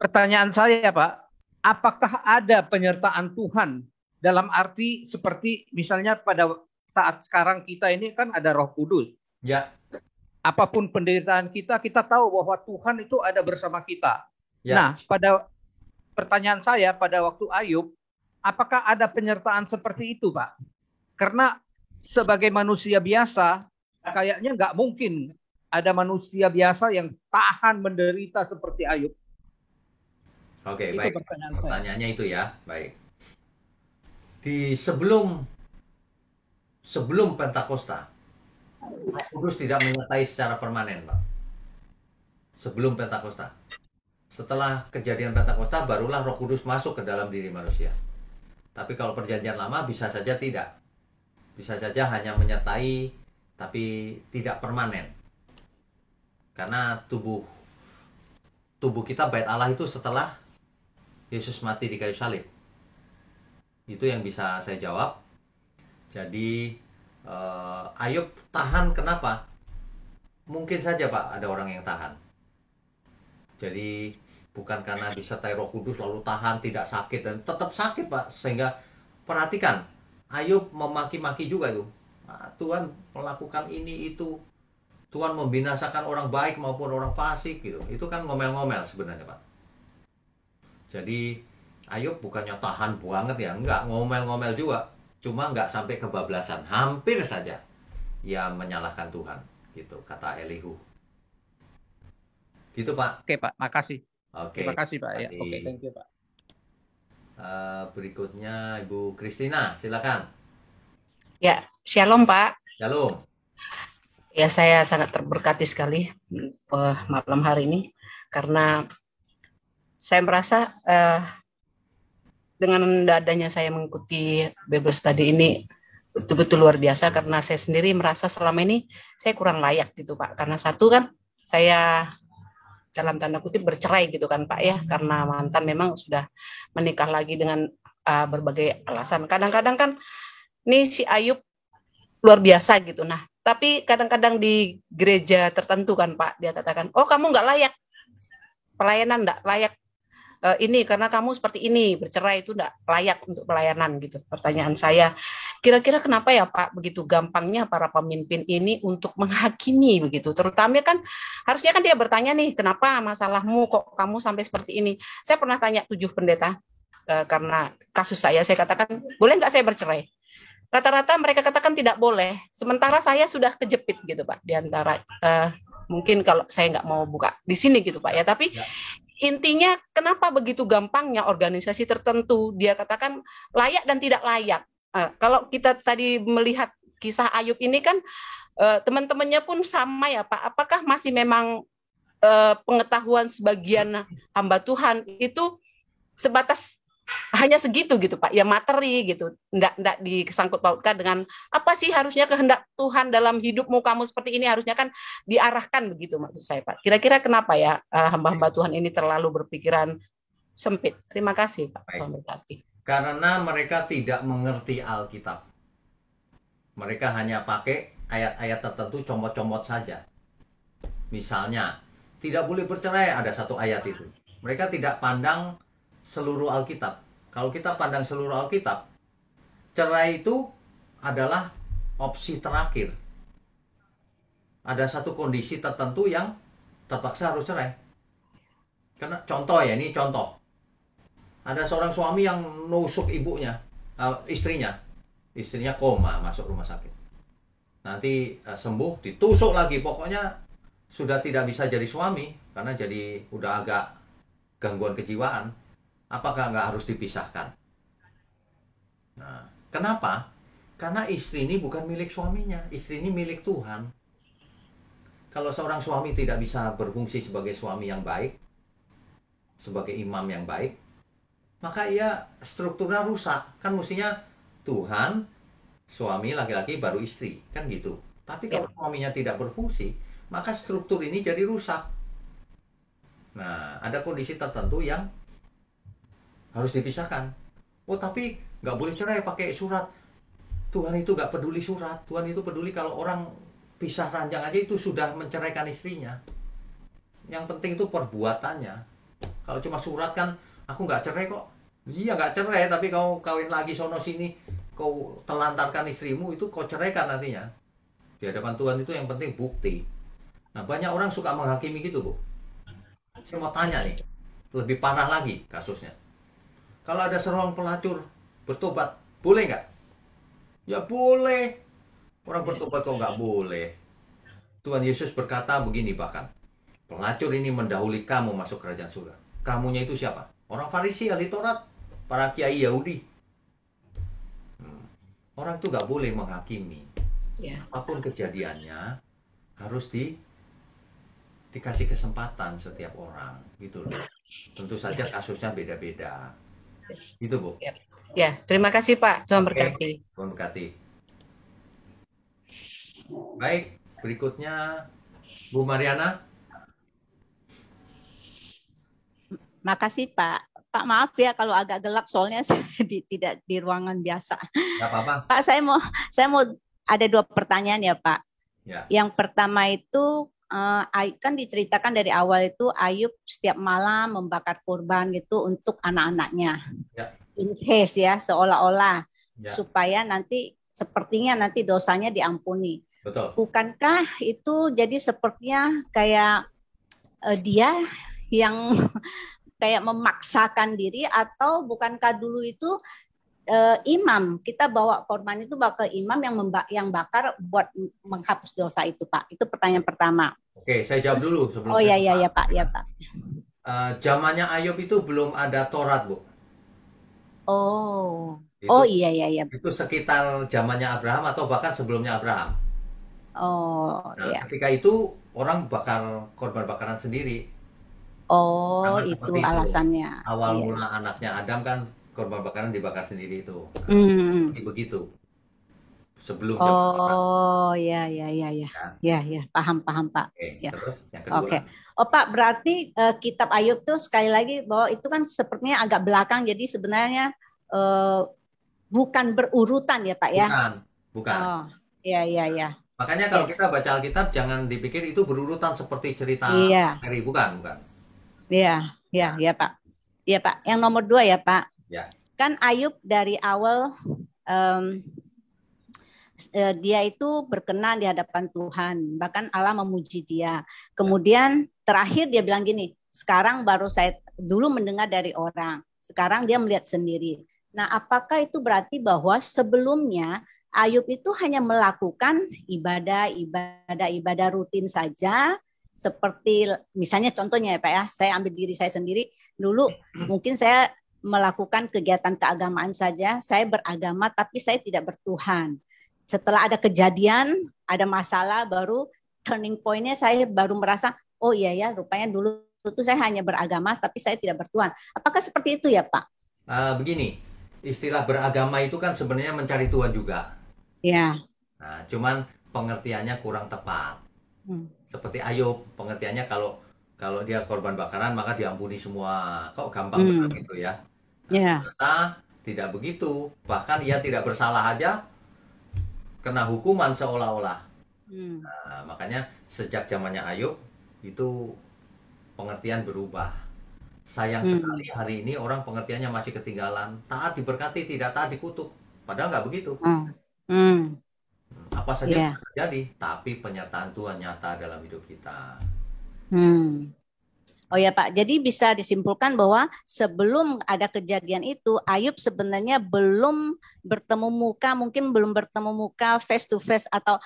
pertanyaan saya Pak, apakah ada penyertaan Tuhan dalam arti seperti misalnya pada saat sekarang kita ini kan ada Roh Kudus. Ya. Apapun penderitaan kita, kita tahu bahwa Tuhan itu ada bersama kita. Ya. Nah, pada pertanyaan saya pada waktu Ayub, apakah ada penyertaan seperti itu Pak? Karena sebagai manusia biasa, kayaknya nggak mungkin ada manusia biasa yang tahan menderita seperti Ayub. Oke, baik. Pertanyaannya itu ya, baik. Di sebelum Pentakosta, Roh Kudus tidak menyertai secara permanen, Pak. Sebelum Pentakosta. Setelah kejadian Pentakosta, barulah Roh Kudus masuk ke dalam diri manusia. Tapi kalau perjanjian lama bisa saja tidak. Bisa saja hanya menyertai, tapi tidak permanen. Karena tubuh kita bait Allah itu setelah Yesus mati di kayu salib. Itu yang bisa saya jawab. Jadi Ayub tahan kenapa? Mungkin saja Pak ada orang yang tahan. Jadi bukan karena disertai Roh Kudus lalu tahan, tidak sakit, dan tetap sakit Pak. Sehingga perhatikan, Ayub memaki-maki juga itu. Nah, Tuhan melakukan ini itu. Tuhan membinasakan orang baik maupun orang fasik gitu. Itu kan ngomel-ngomel sebenarnya Pak. Jadi Ayub bukannya tahan banget ya, enggak, ngomel-ngomel juga. Cuma enggak sampai kebablasan, hampir saja ia menyalahkan Tuhan gitu, kata Elihu. Gitu Pak. Oke Pak, makasih. Oke. Terima kasih Pak ya. Oke, thank you Pak. Berikutnya Ibu Kristina, silakan. Ya, shalom Pak. Shalom. Ya, saya sangat terberkati sekali malam hari ini karena saya merasa dengan adanya saya mengikuti Bible Study ini betul-betul luar biasa, karena saya sendiri merasa selama ini saya kurang layak gitu Pak. Karena satu kan, saya dalam tanda kutip bercerai gitu kan Pak ya, karena mantan memang sudah menikah lagi dengan berbagai alasan. Kadang-kadang kan nih si Ayub luar biasa gitu. Nah, tapi kadang-kadang di gereja tertentu kan Pak, dia katakan, oh kamu nggak layak pelayanan, nggak layak ini karena kamu seperti ini, bercerai itu nggak layak untuk pelayanan gitu. Pertanyaan saya, kira-kira kenapa ya Pak begitu gampangnya para pemimpin ini untuk menghakimi begitu? Terutama kan harusnya kan dia bertanya nih, kenapa masalahmu kok kamu sampai seperti ini? Saya pernah tanya 7 pendeta karena kasus saya katakan, boleh nggak saya bercerai? Rata-rata mereka katakan tidak boleh. Sementara saya sudah kejepit gitu Pak di antara mungkin kalau saya nggak mau buka di sini gitu Pak ya. Tapi intinya kenapa begitu gampangnya organisasi tertentu dia katakan layak dan tidak layak. Kalau kita tadi melihat kisah Ayub ini kan teman-temannya pun sama ya Pak. Apakah masih memang pengetahuan sebagian hamba Tuhan itu sebatas hanya segitu gitu Pak, ya materi gitu, enggak disangkut pautkan dengan apa sih harusnya kehendak Tuhan dalam hidupmu, kamu seperti ini harusnya kan diarahkan begitu maksud saya Pak. Kira-kira kenapa ya hamba-hamba Tuhan ini terlalu berpikiran sempit? Terima kasih Pak. Tuhan berkati. Karena mereka tidak mengerti Alkitab. Mereka hanya pakai ayat-ayat tertentu, comot-comot saja. Misalnya, tidak boleh bercerai, ada satu ayat itu. Mereka tidak pandang seluruh Alkitab. Kalau kita pandang seluruh Alkitab, cerai itu adalah opsi terakhir. Ada satu kondisi tertentu yang terpaksa harus cerai. Karena contoh ya, ini contoh. Ada seorang suami yang nusuk ibunya, istrinya. Istrinya koma, masuk rumah sakit. Nanti sembuh, ditusuk lagi. Pokoknya sudah tidak bisa jadi suami, karena jadi udah agak gangguan kejiwaan. Apakah nggak harus dipisahkan? Nah, kenapa? Karena istri ini bukan milik suaminya, istri ini milik Tuhan. Kalau seorang suami tidak bisa berfungsi sebagai suami yang baik, sebagai imam yang baik, maka ia strukturnya rusak. Kan mestinya Tuhan, suami laki-laki baru istri, kan gitu. Tapi kalau suaminya tidak berfungsi, maka struktur ini jadi rusak. Nah, ada kondisi tertentu yang harus dipisahkan. Oh, tapi nggak boleh cerai pakai surat. Tuhan itu nggak peduli surat. Tuhan itu peduli kalau orang pisah ranjang aja itu sudah menceraikan istrinya. Yang penting itu perbuatannya. Kalau cuma surat kan, aku nggak cerai kok. Iya nggak cerai, tapi kau kawin lagi sono sini, kau telantarkan istrimu, itu kau ceraikan nantinya. Di hadapan Tuhan itu yang penting bukti. Nah, banyak orang suka menghakimi gitu, Bu. Saya mau tanya nih, lebih parah lagi kasusnya. Kalau ada seorang pelacur bertobat, boleh nggak? Ya boleh. Orang bertobat kok nggak boleh? Tuhan Yesus berkata begini bahkan, pelacur ini mendahului kamu masuk kerajaan surga. Kamunya itu siapa? Orang Farisi, ahli Taurat, para kiai Yahudi. Orang itu nggak boleh menghakimi. Apapun kejadiannya harus dikasih kesempatan setiap orang, gitu loh. Tentu saja kasusnya beda-beda. Gitu, Bu. Ya, terima kasih Pak. Tuhan berkati. Tuhan berkati. Baik, berikutnya Bu Mariana. Makasih Pak. Pak maaf ya kalau agak gelap soalnya saya tidak di ruangan biasa. Gak apa-apa. Pak, saya mau ada 2 pertanyaan ya Pak. Ya. Yang pertama itu kan diceritakan dari awal itu Ayub setiap malam membakar kurban gitu untuk anak-anaknya. Ya. In case ya, seolah-olah supaya nanti sepertinya nanti dosanya diampuni. Betul. Bukankah itu jadi sepertinya kayak dia yang kayak memaksakan diri, atau bukankah dulu itu imam, kita bawa korban itu bawa ke imam yang bakar buat menghapus dosa itu Pak? Itu pertanyaan pertama. Oke, saya jawab dulu sebelum. Oh ya Pak, ya Pak. Zamannya Ayub itu belum ada Taurat, Bu. Oh, iya. Itu sekitar zamannya Abraham atau bahkan sebelumnya Abraham. Oh, nah, iya. Ketika itu orang bakar korban bakaran sendiri. Oh, itu alasannya. Awal mula anaknya Adam kan korban bakaran dibakar sendiri itu. Begitu. sebelum zaman Abraham. Oh, ya, paham, Pak. Oke, Ya, terus yang kedua. oke. Oh, Pak, berarti kitab Ayub tuh sekali lagi bahwa itu kan sepertinya agak belakang, jadi sebenarnya bukan berurutan ya, Pak ya? Bukan. Oh, ya. Makanya kalau Ya. kita baca Alkitab jangan dipikir itu berurutan seperti cerita Iya, Mary, bukan. iya, Pak. Iya, Pak. Yang nomor 2 ya, Pak. Ya. Kan Ayub dari awal dia itu berkenan di hadapan Tuhan, bahkan Allah memuji dia. Kemudian terakhir dia bilang gini, sekarang baru saya dulu mendengar dari orang, sekarang dia melihat sendiri. Nah, apakah itu berarti bahwa sebelumnya Ayub itu hanya melakukan ibadah rutin saja, seperti misalnya contohnya ya Pak ya, saya ambil diri saya sendiri, dulu mungkin saya melakukan kegiatan keagamaan saja, saya beragama tapi saya tidak bertuhan. Setelah ada kejadian, ada masalah, baru turning point-nya saya baru merasa, oh iya ya, rupanya dulu itu saya hanya beragama, tapi saya tidak bertuhan. Apakah seperti itu ya Pak? Begini, istilah beragama itu kan sebenarnya mencari Tuhan juga. Ya. Nah, cuman pengertiannya kurang tepat. Seperti Ayub, pengertiannya kalau dia korban bakaran maka diampuni semua. Kok gampang banget gitu ya? Ya. Ternyata tidak begitu. Bahkan ia tidak bersalah aja kena hukuman seolah-olah. Nah, makanya sejak zamannya Ayub itu pengertian berubah. Sayang sekali hari ini orang pengertiannya masih ketinggalan. Taat diberkati, tidak taat dikutuk. Padahal nggak begitu. Apa saja bisa terjadi, tapi penyertaan Tuhan nyata dalam hidup kita. Oh ya Pak, jadi bisa disimpulkan bahwa sebelum ada kejadian itu, Ayub sebenarnya belum bertemu muka, mungkin belum bertemu muka face to face atau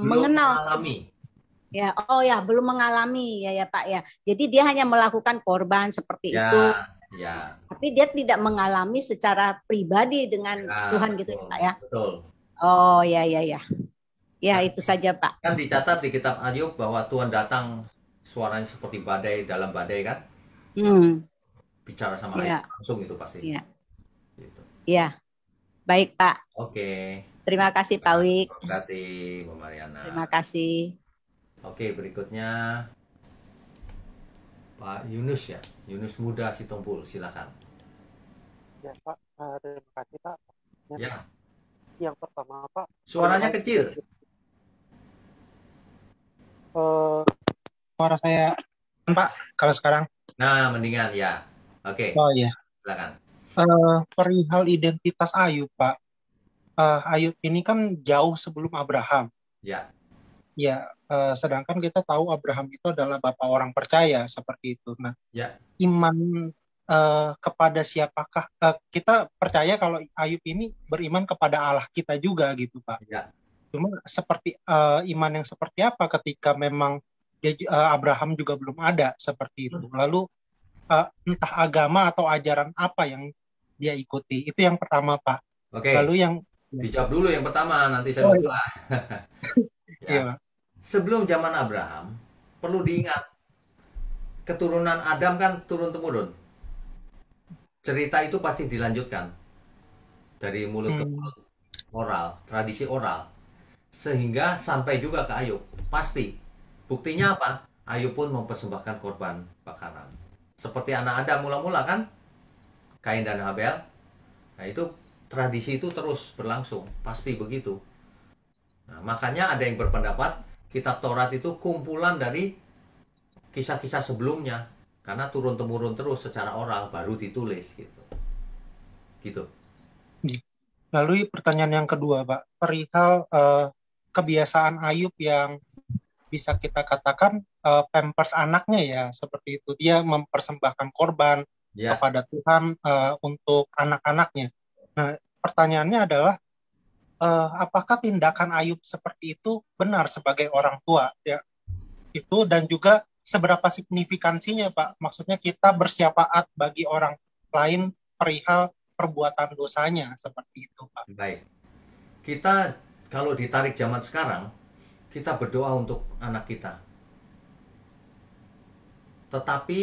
mengenal. Mengalami. Ya, oh ya, belum mengalami ya Pak ya. Jadi dia hanya melakukan korban seperti itu. Ya. Tapi dia tidak mengalami secara pribadi dengan Tuhan gitu ya Pak ya. Betul. Oh ya. Ya itu saja Pak. Kan dicatat di kitab Ayub bahwa Tuhan datang suaranya seperti badai dalam badai kan? Bicara sama Ayub langsung itu pasti. Iya. Gitu. Iya. Baik Pak. Oke. Terima kasih Pak Wik. Terima kasih Bu Mariana. Terima kasih. Oke, berikutnya Pak Yunus ya. Yunus Muda Sitompul, silakan. Ya Pak, terima kasih Pak. Ya. Yang pertama Pak. Suaranya kecil. Suara saya Pak, kalau sekarang. Nah, mendingan ya. Oke. Oh iya. Silakan. Perihal identitas Ayub Pak. Ayub ini kan jauh sebelum Abraham. Ya. Ya, sedangkan kita tahu Abraham itu adalah bapak orang percaya seperti itu. Nah, iman kepada siapakah? Kita percaya kalau Ayub ini beriman kepada Allah kita juga gitu Pak. Ya. Cuma seperti iman yang seperti apa ketika memang Abraham juga belum ada seperti itu. Lalu entah agama atau ajaran apa yang dia ikuti. Itu yang pertama Pak. Oke. Lalu yang dijawab dulu yang pertama, nanti saya lupa. Iya. Sebelum zaman Abraham, perlu diingat keturunan Adam kan turun-temurun. Cerita itu pasti dilanjutkan dari mulut ke mulut, oral, tradisi oral, sehingga sampai juga ke Ayub. Pasti. Buktinya apa? Ayub pun mempersembahkan korban bakaran. Seperti anak Adam mula-mula kan, Kain dan Habel. Nah itu tradisi itu terus berlangsung, pasti begitu. Nah, makanya ada yang berpendapat kitab Taurat itu kumpulan dari kisah-kisah sebelumnya, karena turun-temurun terus secara oral baru ditulis gitu. Lalu pertanyaan yang kedua Pak, perihal kebiasaan Ayub yang bisa kita katakan pampers anaknya ya, seperti itu. Dia mempersembahkan korban kepada Tuhan untuk anak-anaknya. Nah, pertanyaannya adalah apakah tindakan Ayub seperti itu benar sebagai orang tua ya? Itu dan juga seberapa signifikansinya Pak? Maksudnya kita bersyafaat bagi orang lain perihal perbuatan dosanya seperti itu Pak. Baik. Kita kalau ditarik zaman sekarang, kita berdoa untuk anak kita. Tetapi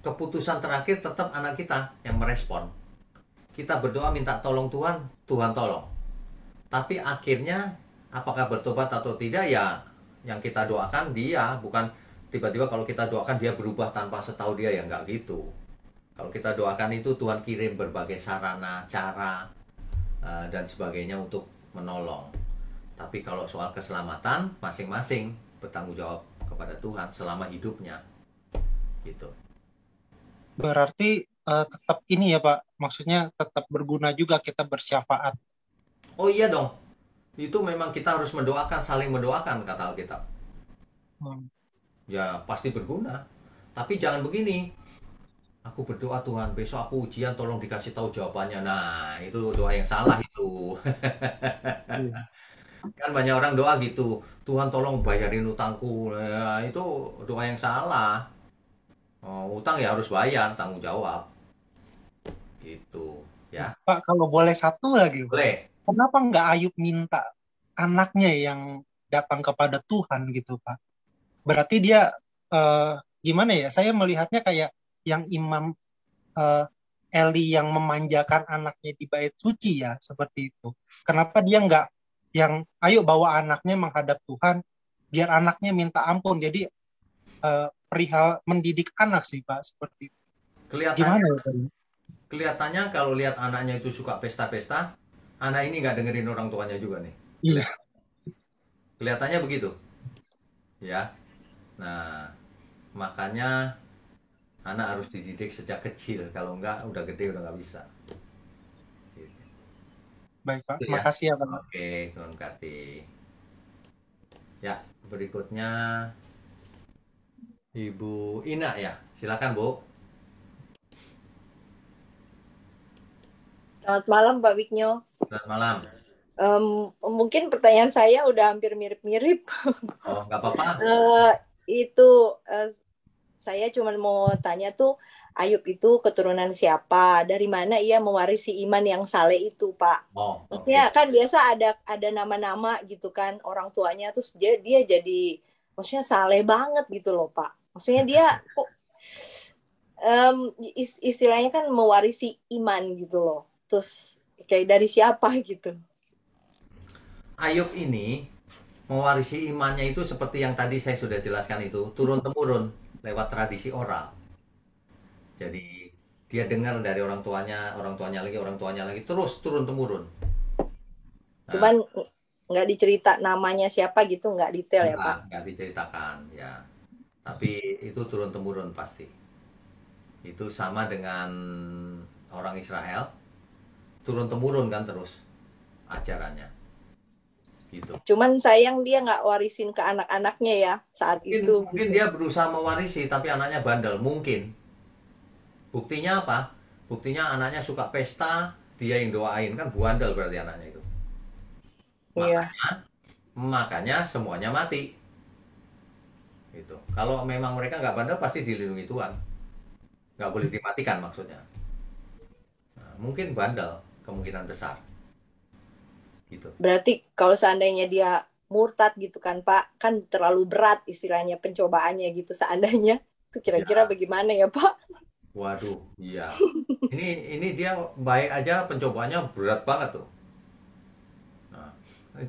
keputusan terakhir tetap anak kita yang merespon. Kita berdoa minta tolong Tuhan, Tuhan tolong. Tapi akhirnya apakah bertobat atau tidak ya yang kita doakan dia, bukan tiba-tiba kalau kita doakan dia berubah tanpa setahu dia, ya nggak gitu. Kalau kita doakan itu Tuhan kirim berbagai sarana, cara, dan sebagainya untuk menolong. Tapi kalau soal keselamatan, masing-masing bertanggung jawab kepada Tuhan selama hidupnya. Gitu. Berarti tetap ini ya Pak, maksudnya tetap berguna juga kita bersyafaat. Oh iya dong, itu memang kita harus mendoakan, saling mendoakan kata Alkitab. Ya pasti berguna. Tapi jangan begini, aku berdoa Tuhan besok aku ujian tolong dikasih tahu jawabannya. Nah itu doa yang salah itu. Kan banyak orang doa gitu, Tuhan tolong bayarin utangku. Ya, itu doa yang salah. Utang ya harus bayar, tanggung jawab. Gitu ya. Pak, kalau boleh satu lagi, Pak. Boleh. Kenapa nggak Ayub minta anaknya yang datang kepada Tuhan gitu, Pak? Berarti dia gimana ya? Saya melihatnya kayak yang Imam Eli yang memanjakan anaknya di bait suci ya, seperti itu. Kenapa dia nggak yang ayo bawa anaknya menghadap Tuhan, biar anaknya minta ampun. Jadi perihal mendidik anak sih Pak, seperti itu. Gimana ya Pak? Kelihatannya kalau lihat anaknya itu suka pesta-pesta, anak ini nggak dengerin orang tuanya juga nih. Iya. Kelihatannya begitu. Ya. Nah, makanya anak harus dididik sejak kecil. Kalau enggak, udah gede udah nggak bisa. Gitu. Baik Pak, Itu makasih ya Pak. Oke, Tuhan berkati. Ya, berikutnya Ibu Ina ya. Silakan Bu. Selamat malam Pak Wiknyo. Selamat malam. Mungkin pertanyaan saya udah hampir mirip-mirip. Oh, nggak apa-apa. Saya cuma mau tanya tuh, Ayub itu keturunan siapa? Dari mana ia mewarisi iman yang saleh itu, Pak? Oh, maksudnya kan biasa ada nama-nama gitu kan, orang tuanya terus dia jadi maksudnya saleh banget gitu loh, Pak. Maksudnya dia kok istilahnya kan mewarisi iman gitu loh. Terus kayak dari siapa gitu. Ayub ini mewarisi imannya itu seperti yang tadi saya sudah jelaskan itu, turun-temurun lewat tradisi oral. Jadi dia dengar dari orang tuanya lagi, terus turun-temurun. Nah, cuman nggak dicerita namanya siapa gitu, nggak detail ya Pak? Nggak diceritakan ya. Tapi itu turun-temurun pasti. Itu sama dengan orang Israel, turun-temurun kan terus ajarannya. Gitu. Cuman sayang dia nggak warisin ke anak-anaknya ya saat itu. Mungkin dia berusaha mewarisi tapi anaknya bandel, mungkin. Buktinya apa? Buktinya anaknya suka pesta, dia yang doain, kan bandel berarti anaknya itu. Iya. Makanya semuanya mati. Gitu. Kalau memang mereka nggak bandel pasti dilindungi Tuhan. Nggak boleh dimatikan maksudnya. Nah, mungkin bandel, kemungkinan besar. Gitu. Berarti kalau seandainya dia murtad gitu kan Pak, kan terlalu berat istilahnya pencobaannya gitu seandainya. Itu kira-kira bagaimana ya Pak? Waduh, iya. Ini dia baik aja pencobaannya berat banget tuh. Nah,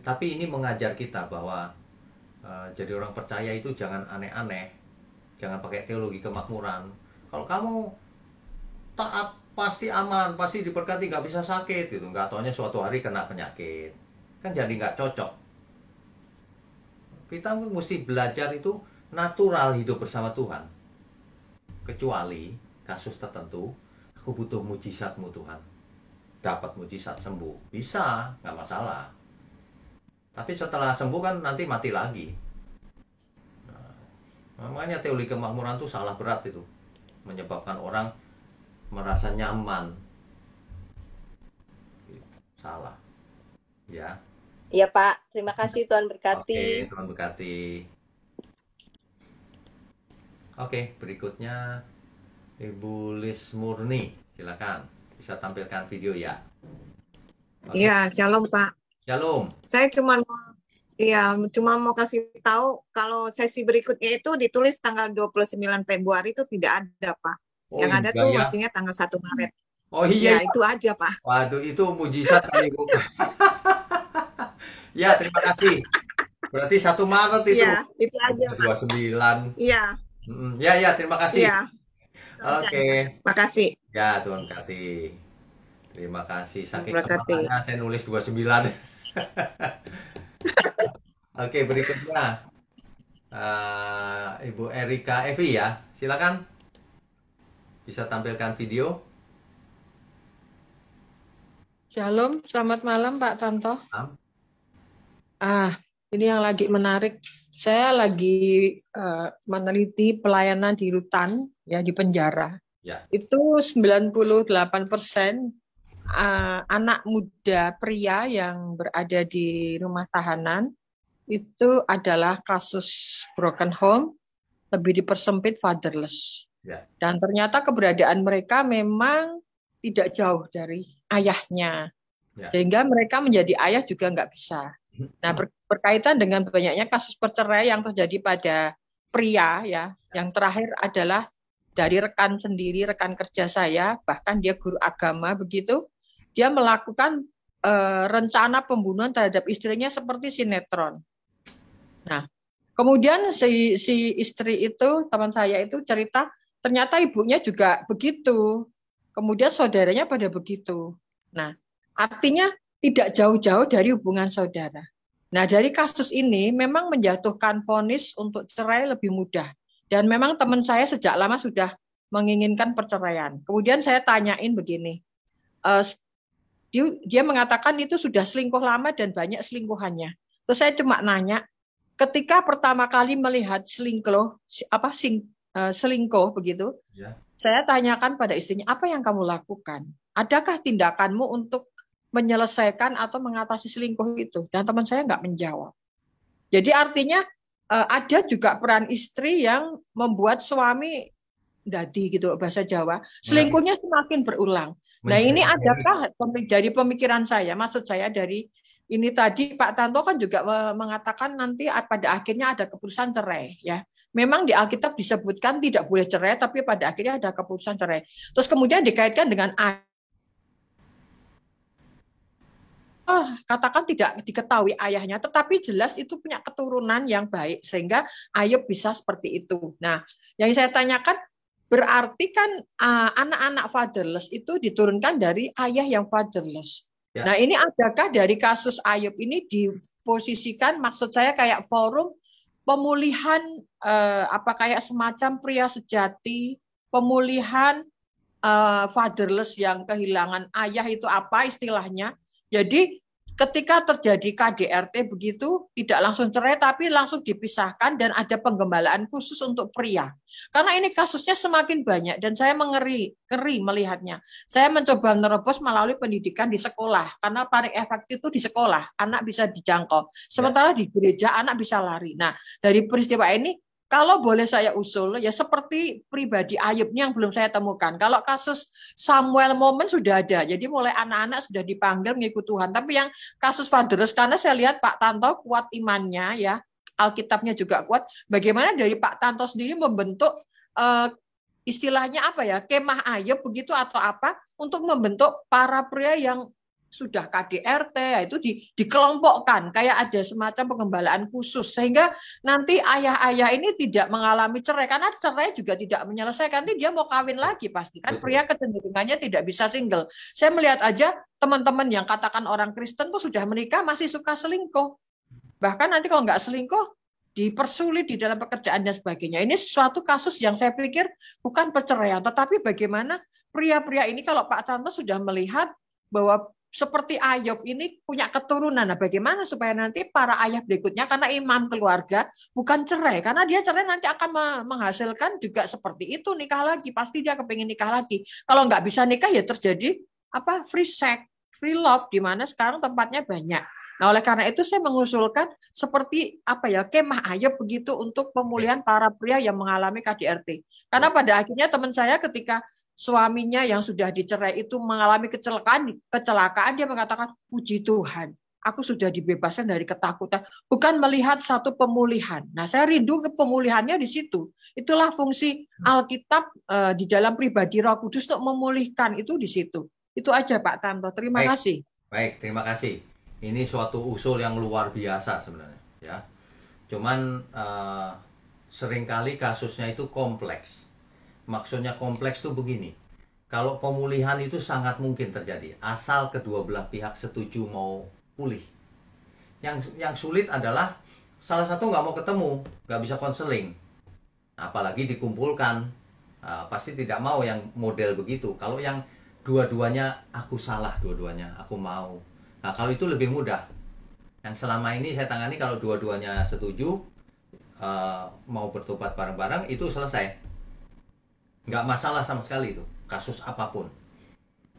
tapi ini mengajar kita bahwa jadi orang percaya itu jangan aneh-aneh, jangan pakai teologi kemakmuran. Kalau kamu taat pasti aman, pasti diberkati, nggak bisa sakit gitu. Nggak taunya suatu hari kena penyakit, kan jadi nggak cocok. Kita mesti belajar itu natural hidup bersama Tuhan. Kecuali kasus tertentu, aku butuh mujizatmu Tuhan. Dapat mujizat sembuh, bisa, nggak masalah. Tapi setelah sembuh kan nanti mati lagi. Nah, makanya teologi kemakmuran itu salah berat itu. Menyebabkan orang merasa nyaman. Salah. Ya. Iya Pak, terima kasih Tuhan berkati. Oke, Tuhan berkati. Oke, berikutnya Ibu Lis Murni. Silakan, bisa tampilkan video ya. Iya, shalom Pak. Shalom. Saya cuma mau kasih tahu kalau sesi berikutnya itu ditulis tanggal 29 Februari itu tidak ada, Pak. Oh, yang ada tuh ya. mestinya tanggal 1 Maret. Oh iya. Ya, itu aja, Pak. Waduh, itu mujizat kali Bu. Ya, terima kasih. Berarti 1 Maret itu. Iya, itu aja, Pak. 29. Iya, Ya, terima kasih. iya. Oke. Makasih. Ya, Tuhan berkati. Terima kasih. Saking Berkati. semangatnya saya nulis 29. Oke, berikutnya. Ibu Erika Evi ya. Silakan. Bisa tampilkan video. Shalom, selamat malam Pak Tanto. Malam. Ini yang lagi menarik. Saya lagi meneliti pelayanan di rutan, ya di penjara. Ya. Itu 98% anak muda pria yang berada di rumah tahanan itu adalah kasus broken home, lebih dipersempit fatherless. Ya. Dan ternyata keberadaan mereka memang tidak jauh dari ayahnya. Ya. Sehingga mereka menjadi ayah juga nggak bisa. Nah, berkaitan dengan banyaknya kasus perceraian yang terjadi pada pria, ya, yang terakhir adalah dari rekan sendiri, rekan kerja saya, bahkan dia guru agama begitu, dia melakukan rencana pembunuhan terhadap istrinya seperti sinetron. Nah, kemudian si istri itu, teman saya itu cerita, ternyata ibunya juga begitu. Kemudian saudaranya pada begitu. Nah, artinya tidak jauh-jauh dari hubungan saudara. Nah, dari kasus ini memang menjatuhkan vonis untuk cerai lebih mudah. Dan memang teman saya sejak lama sudah menginginkan perceraian. Kemudian saya tanyain begini, dia mengatakan itu sudah selingkuh lama dan banyak selingkuhannya. Terus saya cuma nanya, ketika pertama kali melihat selingkuh begitu, ya. Saya tanyakan pada istrinya, apa yang kamu lakukan? Adakah tindakanmu untuk menyelesaikan atau mengatasi selingkuh itu? Dan teman saya nggak menjawab. Jadi artinya ada juga peran istri yang membuat suami dadi gitu bahasa Jawa, selingkuhnya semakin berulang. Nah, ini adakah dari pemikiran saya, maksud saya dari ini tadi Pak Tanto kan juga mengatakan nanti pada akhirnya ada keputusan cerai, ya. Memang di Alkitab disebutkan tidak boleh cerai, tapi pada akhirnya ada keputusan cerai. Terus kemudian dikaitkan dengan katakan tidak diketahui ayahnya, tetapi jelas itu punya keturunan yang baik sehingga Ayub bisa seperti itu. Nah, yang saya tanyakan berarti kan anak-anak fatherless itu diturunkan dari ayah yang fatherless. Ya. Nah, ini adakah dari kasus Ayub ini diposisikan, maksud saya kayak forum pemulihan kayak semacam pria sejati, pemulihan fatherless yang kehilangan ayah itu apa istilahnya? Jadi ketika terjadi KDRT begitu tidak langsung cerai tapi langsung dipisahkan dan ada penggembalaan khusus untuk pria. Karena ini kasusnya semakin banyak dan saya ngeri melihatnya. Saya mencoba menerobos melalui pendidikan di sekolah karena paling efektif itu di sekolah, anak bisa dijangkau. Sementara di gereja anak bisa lari. Nah, dari peristiwa ini kalau boleh saya usul, ya seperti pribadi Ayub yang belum saya temukan. Kalau kasus Samuel Moment sudah ada, jadi mulai anak-anak sudah dipanggil mengikut Tuhan. Tapi yang kasus fatherless, karena saya lihat Pak Tanto kuat imannya, ya Alkitabnya juga kuat. Bagaimana dari Pak Tanto sendiri membentuk istilahnya apa ya, kemah Ayub begitu atau apa, untuk membentuk para pria yang sudah KDRT, itu dikelompokkan kayak ada semacam pengembalaan khusus sehingga nanti ayah-ayah ini tidak mengalami cerai karena cerai juga tidak menyelesaikan, nanti dia mau kawin lagi pasti kan, pria kecenderungannya tidak bisa single. Saya melihat aja teman-teman yang katakan orang Kristen tuh sudah menikah masih suka selingkuh, bahkan nanti kalau nggak selingkuh dipersulit di dalam pekerjaan dan sebagainya. Ini suatu kasus yang saya pikir bukan perceraian, tetapi bagaimana pria-pria ini kalau Pak Tanto sudah melihat bahwa seperti Ayub ini punya keturunan. Nah, bagaimana supaya nanti para ayah berikutnya, karena imam keluarga, bukan cerai. Karena dia cerai nanti akan menghasilkan juga seperti itu, nikah lagi. Pasti dia kepingin nikah lagi. Kalau nggak bisa nikah, ya terjadi free sex, free love, di mana sekarang tempatnya banyak. Nah, oleh karena itu saya mengusulkan seperti kemah Ayub begitu untuk pemulihan para pria yang mengalami KDRT. Karena pada akhirnya teman saya ketika suaminya yang sudah dicerai itu mengalami kecelakaan, dia mengatakan, puji Tuhan, aku sudah dibebaskan dari ketakutan. Bukan melihat satu pemulihan. Nah, saya rindu ke pemulihannya di situ. Itulah fungsi Alkitab di dalam pribadi Roh Kudus untuk memulihkan itu di situ. Itu aja Pak Tanto. Terima kasih. Baik, terima kasih. Ini suatu usul yang luar biasa sebenarnya, ya. Cuman seringkali kasusnya itu kompleks. Maksudnya kompleks tuh begini. Kalau pemulihan itu sangat mungkin terjadi asal kedua belah pihak setuju mau pulih. Yang sulit adalah salah satu nggak mau ketemu, nggak bisa konseling. Apalagi dikumpulkan, pasti tidak mau yang model begitu. Kalau yang dua-duanya aku salah, dua-duanya aku mau. Nah kalau itu lebih mudah. Yang selama ini saya tangani kalau dua-duanya setuju mau bertobat bareng-bareng itu selesai. Nggak masalah sama sekali itu, kasus apapun.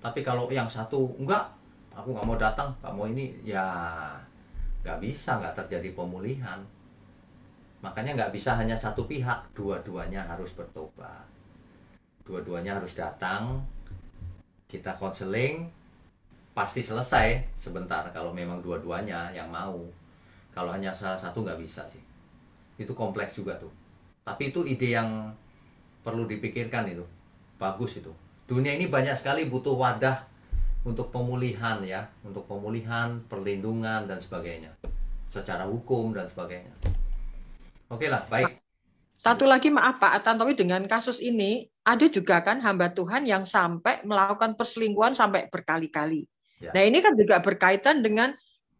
Tapi kalau yang satu enggak, aku nggak mau datang, nggak mau ini, ya nggak bisa, nggak terjadi pemulihan. Makanya nggak bisa hanya satu pihak, dua-duanya harus bertobat. Dua-duanya harus datang, kita konseling, pasti selesai sebentar kalau memang dua-duanya yang mau. Kalau hanya salah satu nggak bisa sih. Itu kompleks juga tuh. Tapi itu ide yang perlu dipikirkan itu. Bagus itu. Dunia ini banyak sekali butuh wadah untuk pemulihan ya, untuk pemulihan, perlindungan dan sebagainya. Secara hukum dan sebagainya. Oke lah, baik. Satu lagi maaf Pak Tantowi, dengan kasus ini ada juga kan hamba Tuhan yang sampai melakukan perselingkuhan sampai berkali-kali. Ya. Nah ini kan juga berkaitan dengan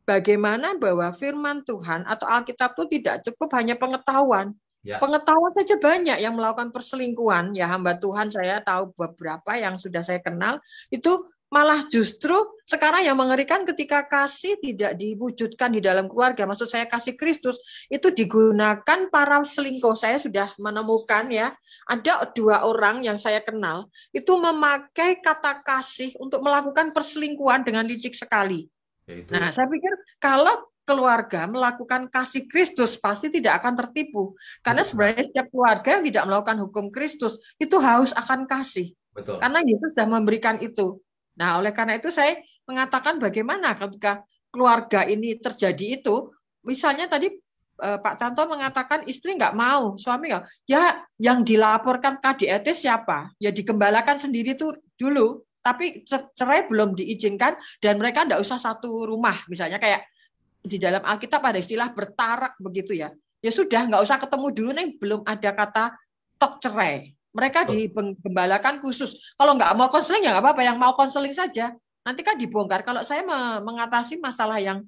bagaimana bahwa firman Tuhan atau Alkitab itu tidak cukup hanya pengetahuan. Ya. Pengetahuan saja banyak yang melakukan perselingkuhan. Ya hamba Tuhan saya tahu beberapa yang sudah saya kenal itu malah justru sekarang yang mengerikan ketika kasih tidak diwujudkan di dalam keluarga. Maksud saya kasih Kristus itu digunakan para selingkuh. Saya sudah menemukan ya, ada 2 orang yang saya kenal itu memakai kata kasih untuk melakukan perselingkuhan dengan licik sekali. Yaitu. Nah, saya pikir kalau keluarga melakukan kasih Kristus pasti tidak akan tertipu. Karena sebenarnya setiap keluarga yang tidak melakukan hukum Kristus itu haus akan kasih. Betul. Karena Yesus sudah memberikan itu. Nah, oleh karena itu saya mengatakan bagaimana ketika keluarga ini terjadi itu, misalnya tadi Pak Tanto mengatakan istri nggak mau, suami nggak, ya yang dilaporkan KDRT siapa? Ya digembalakan sendiri tuh dulu, tapi cerai belum diizinkan dan mereka nggak usah satu rumah, misalnya kayak di dalam Alkitab ada istilah bertarak begitu ya. Ya sudah nggak usah ketemu dulu nih, belum ada kata tok cerai. Mereka digembalakan khusus. Kalau nggak mau konseling ya nggak apa-apa, yang mau konseling saja. Nanti kan dibongkar. Kalau saya mengatasi masalah yang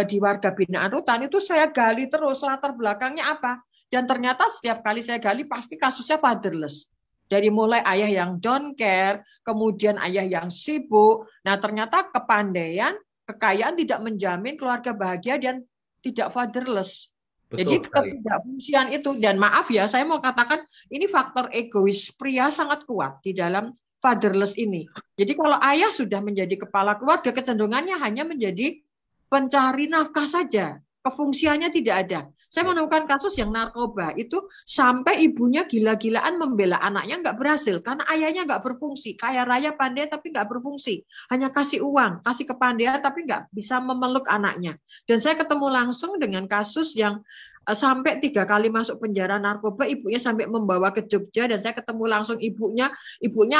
di warga binaan rutan itu saya gali terus latar belakangnya apa. Dan ternyata setiap kali saya gali pasti kasusnya fatherless. Dari mulai ayah yang don't care, kemudian ayah yang sibuk. Nah ternyata kepandaian, kekayaan tidak menjamin keluarga bahagia dan tidak fatherless. Betul, jadi ketidakfungsian itu, dan maaf ya saya mau katakan ini faktor egois pria sangat kuat di dalam fatherless ini. Jadi kalau ayah sudah menjadi kepala keluarga, kecenderungannya hanya menjadi pencari nafkah saja. Kefungsiannya tidak ada. Saya menemukan kasus yang narkoba itu sampai ibunya gila-gilaan membela anaknya nggak berhasil karena ayahnya nggak berfungsi. Kaya raya pandai tapi nggak berfungsi. Hanya kasih uang, kasih kepandaian tapi nggak bisa memeluk anaknya. Dan saya ketemu langsung dengan kasus yang sampai 3 kali masuk penjara narkoba, ibunya sampai membawa ke Jogja dan saya ketemu langsung ibunya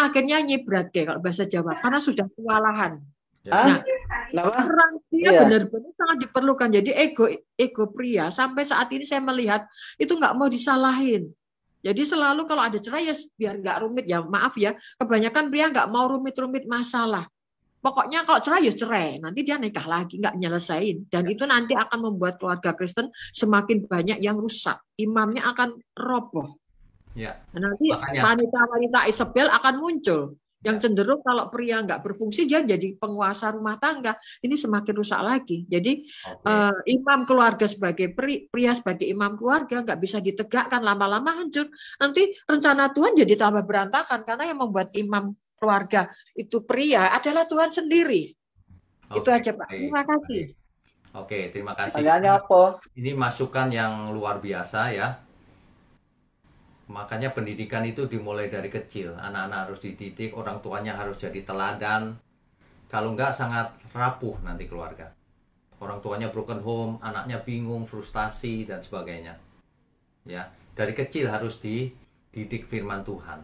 akhirnya nyibrat kalau bahasa Jawa karena sudah kewalahan. Nah, peran dia benar-benar sangat diperlukan. Jadi ego pria sampai saat ini saya melihat itu nggak mau disalahin. Jadi selalu kalau ada cerai ya biar nggak rumit ya, maaf ya. Kebanyakan pria nggak mau rumit-rumit masalah. Pokoknya kalau cerai ya cerai, nanti dia nikah lagi nggak nyelesain. Dan itu nanti akan membuat keluarga Kristen semakin banyak yang rusak. Imamnya akan roboh. Ya. Nanti wanita-wanita Isabel akan muncul. Yang cenderung kalau pria nggak berfungsi dia jadi penguasa rumah tangga, ini semakin rusak lagi. Jadi imam keluarga sebagai pria sebagai imam keluarga nggak bisa ditegakkan, lama-lama hancur. Nanti rencana Tuhan jadi tambah berantakan karena yang membuat imam keluarga itu pria adalah Tuhan sendiri. Itu aja Pak. Terima kasih. Oke, terima kasih. Ini masukan yang luar biasa ya. Makanya pendidikan itu dimulai dari kecil. Anak-anak harus dididik, orang tuanya harus jadi teladan. Kalau enggak sangat rapuh nanti keluarga. Orang tuanya broken home, anaknya bingung, frustasi dan sebagainya. Ya, dari kecil harus dididik firman Tuhan.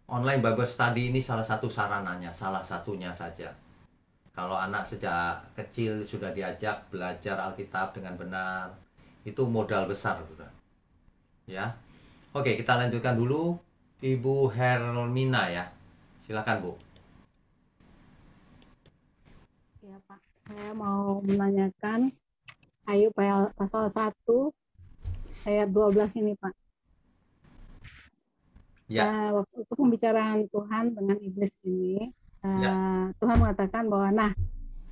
Online Bible Study ini salah satu sarananya, salah satunya saja. Kalau anak sejak kecil sudah diajak belajar Alkitab dengan benar, itu modal besar, saudara. Ya, oke, kita lanjutkan dulu. Ibu Hermina ya, silakan Bu. Ya Pak, saya mau menanyakan Ayub pasal 1 ayat 12 ini Pak. Ya. Waktu itu pembicaraan Tuhan dengan iblis ini, Ya. Tuhan mengatakan bahwa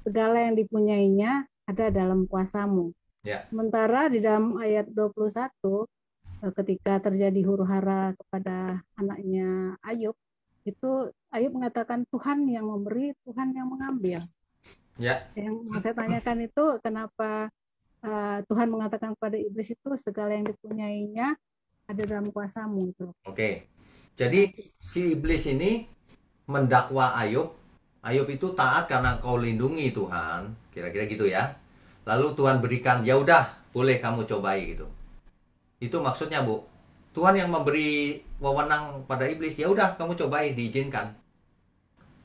segala yang dipunyainya ada dalam kuasamu. Ya. Sementara di dalam ayat 21 ketika terjadi huru-hara kepada anaknya Ayub, itu Ayub mengatakan Tuhan yang memberi, Tuhan yang mengambil. Ya. Yang mau saya tanyakan itu kenapa Tuhan mengatakan kepada iblis itu segala yang dipunyainya ada dalam kuasamu itu. Oke. Jadi si iblis ini mendakwa Ayub. Ayub itu taat karena kau lindungi Tuhan, kira-kira gitu ya. Lalu Tuhan berikan, ya udah, boleh kamu cobai gitu. Itu maksudnya Bu. Tuhan yang memberi wewenang pada iblis, ya udah kamu cobai, diizinkan.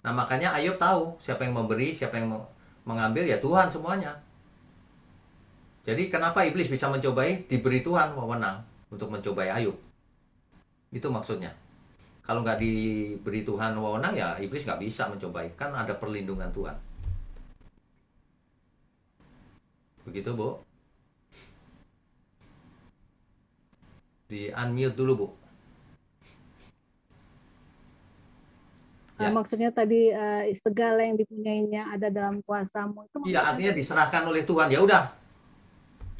Nah makanya Ayub tahu siapa yang memberi, siapa yang mengambil, ya Tuhan semuanya. Jadi kenapa iblis bisa mencobai? Diberi Tuhan wewenang untuk mencobai Ayub. Itu maksudnya. Kalau nggak diberi Tuhan wewenang, ya iblis nggak bisa mencobai. Kan ada perlindungan Tuhan. Begitu Bu. Di unmute dulu Bu. Ya. Maksudnya tadi segala yang dipunyainya ada dalam kuasamu itu. Iya, artinya diserahkan oleh Tuhan. Ya udah,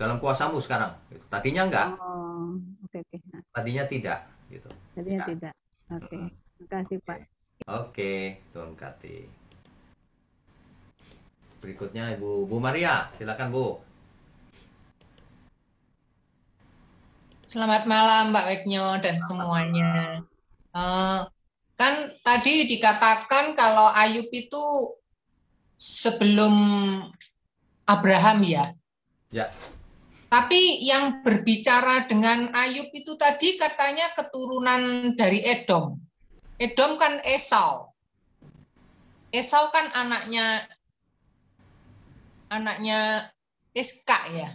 dalam kuasamu sekarang. Tadinya enggak. Oh, oke. Tadinya tidak. Gitu. Tadinya tidak. Oke. Terima kasih Pak. Oke, Tuhan Kati. Berikutnya Bu Maria, silakan Bu. Selamat malam Mbak Weknyo dan semuanya. Kan tadi dikatakan kalau Ayub itu sebelum Abraham ya. Ya. Tapi yang berbicara dengan Ayub itu tadi katanya keturunan dari Edom. Edom kan Esau. Esau kan anaknya Iska ya.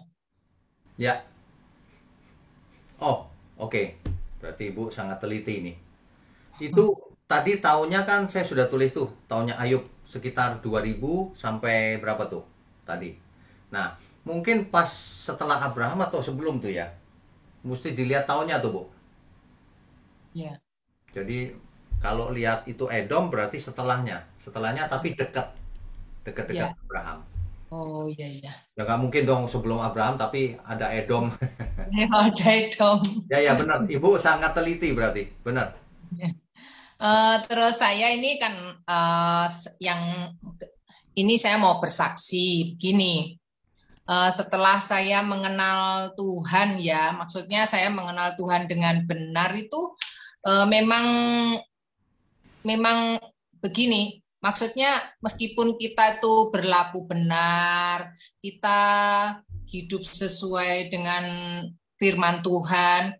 Ya. Oh, oke. Berarti Ibu sangat teliti ini. Itu tadi tahunnya kan saya sudah tulis tuh, tahunnya Ayub sekitar 2000 sampai berapa tuh tadi. Nah, mungkin pas setelah Abraham atau sebelum tuh ya. Mesti dilihat tahunnya tuh, Bu. Ya. Jadi kalau lihat itu Edom berarti setelahnya. Setelahnya tapi dekat Ya. Abraham. Oh iya. Ya nggak mungkin dong sebelum Abraham tapi ada Edom. Ada Edom. Ya benar. Ibu sangat teliti berarti. Benar. Terus saya ini kan yang ini saya mau bersaksi begini. Setelah saya mengenal Tuhan ya, maksudnya saya mengenal Tuhan dengan benar itu memang begini. Maksudnya meskipun kita itu berlaku benar, kita hidup sesuai dengan firman Tuhan,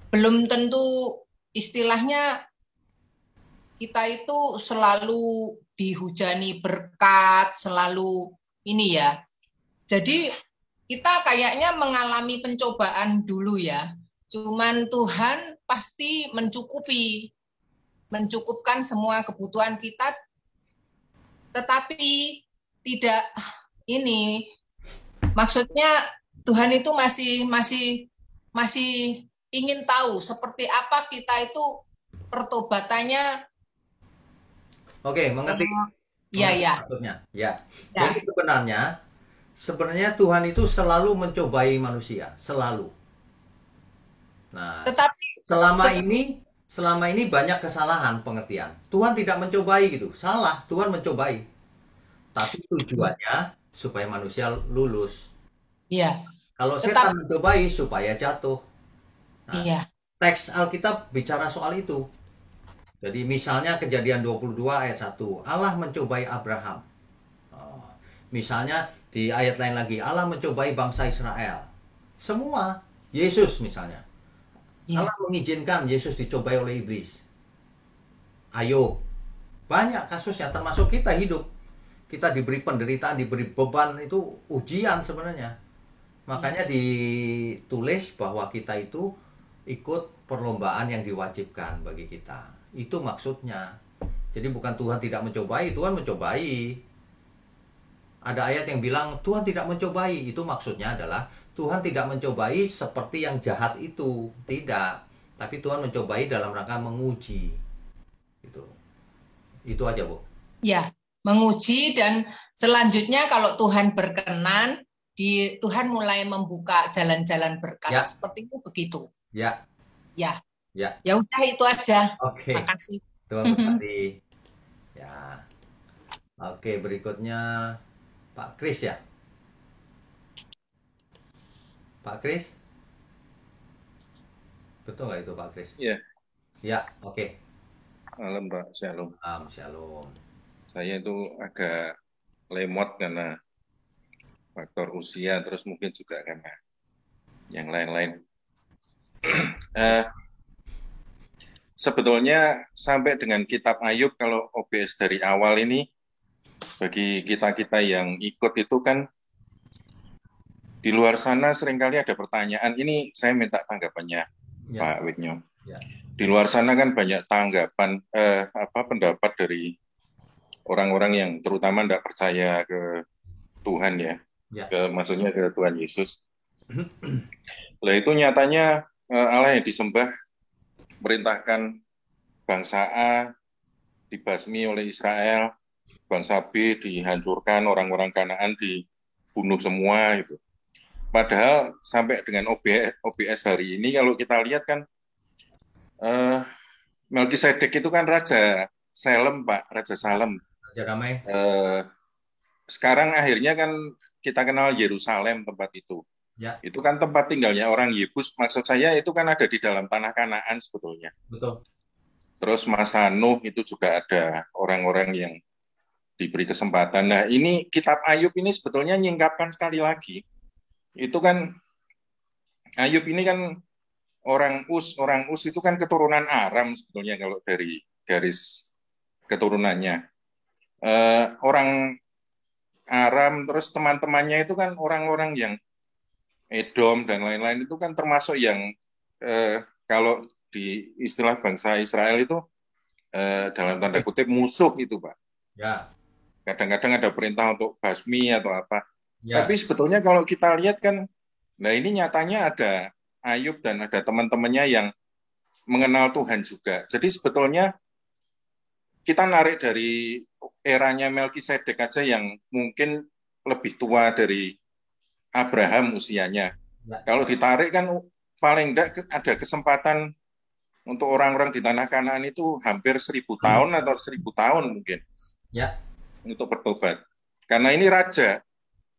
belum tentu istilahnya kita itu selalu dihujani berkat, selalu ini ya. Jadi kita kayaknya mengalami pencobaan dulu ya. Cuman Tuhan pasti mencukupkan semua kebutuhan kita. Tetapi tidak ini, maksudnya Tuhan itu masih ingin tahu seperti apa kita itu pertobatannya. Oke, mengerti. Iya. Maksudnya, ya. Jadi sebenarnya Tuhan itu selalu mencobai manusia, selalu. Nah, tetapi selama ini banyak kesalahan pengertian. Tuhan tidak mencobai gitu, salah. Tuhan mencobai, tapi tujuannya supaya manusia lulus. Iya. Kalau setan mencobai supaya jatuh. Nah, iya. Teks Alkitab bicara soal itu. Jadi misalnya Kejadian 22 ayat 1, Allah mencobai Abraham. Misalnya di ayat lain lagi, Allah mencobai bangsa Israel. Semua, Yesus misalnya. Allah mengizinkan Yesus dicobai oleh iblis. Ayub. Banyak kasusnya, termasuk kita hidup. kita diberi penderitaan, diberi beban, itu ujian sebenarnya. Makanya ditulis bahwa kita itu ikut perlombaan yang diwajibkan bagi kita. Itu maksudnya. Jadi bukan Tuhan tidak mencobai, Tuhan mencobai. Ada ayat yang bilang Tuhan tidak mencobai. Itu maksudnya adalah Tuhan tidak mencobai seperti yang jahat itu. Tidak. Tapi Tuhan mencobai dalam rangka menguji. Itu aja, Bu. Ya, menguji, dan selanjutnya kalau Tuhan berkenan, Tuhan mulai membuka jalan-jalan berkat. Ya. Seperti itu begitu. Ya. Ya. Ya. Ya udah itu aja. Oke. Makasih. Tuhan berkati. Ya. Oke, berikutnya Pak Kris ya. Pak Kris? Betul nggak itu Pak Kris? Iya. Ya, oke. Malam Pak, Shalom. Shalom. Saya itu agak lemot karena faktor usia, terus mungkin juga karena yang lain-lain. Sebetulnya sampai dengan kitab Ayub, kalau OBS dari awal ini, bagi kita-kita yang ikut itu kan, di luar sana seringkali ada pertanyaan, ini saya minta tanggapannya Pak Wigno. Di luar sana kan banyak tanggapan, pendapat dari orang-orang yang terutama tidak percaya ke Tuhan ya, maksudnya ke Tuhan Yesus. Lah itu nyatanya Allah yang disembah merintahkan bangsa A dibasmi oleh Israel, bangsa B dihancurkan, orang-orang Kanaan dibunuh semua itu. Padahal sampai dengan OBS hari ini kalau kita lihat kan Melkisedek itu kan Raja Salem, Pak, Raja Salem. Raja Damai. Sekarang akhirnya kan kita kenal Yerusalem tempat itu. Ya. Itu kan tempat tinggalnya orang Yebus. Maksud saya itu kan ada di dalam tanah Kanaan sebetulnya. Betul. Terus masa Nuh itu juga ada orang-orang yang diberi kesempatan. Nah ini kitab Ayub ini sebetulnya nyingkapkan sekali lagi. Itu kan Ayub ini kan orang Us itu kan keturunan Aram sebetulnya kalau dari garis keturunannya. Orang Aram, terus teman-temannya itu kan orang-orang yang Edom dan lain-lain itu kan termasuk yang kalau di istilah bangsa Israel itu dalam tanda kutip musuh itu, Pak. Ya. Kadang-kadang ada perintah untuk basmi atau apa. Ya. Tapi sebetulnya kalau kita lihat kan, nah ini nyatanya ada Ayub dan ada teman-temannya yang mengenal Tuhan juga. Jadi sebetulnya kita narik dari eranya Melkisedek aja yang mungkin lebih tua dari Abraham usianya. Ya. Kalau ditarik kan paling tidak ada kesempatan untuk orang-orang di tanah Kanaan itu hampir 1000 tahun atau 1000 tahun mungkin. Ya. Untuk bertobat. Karena ini raja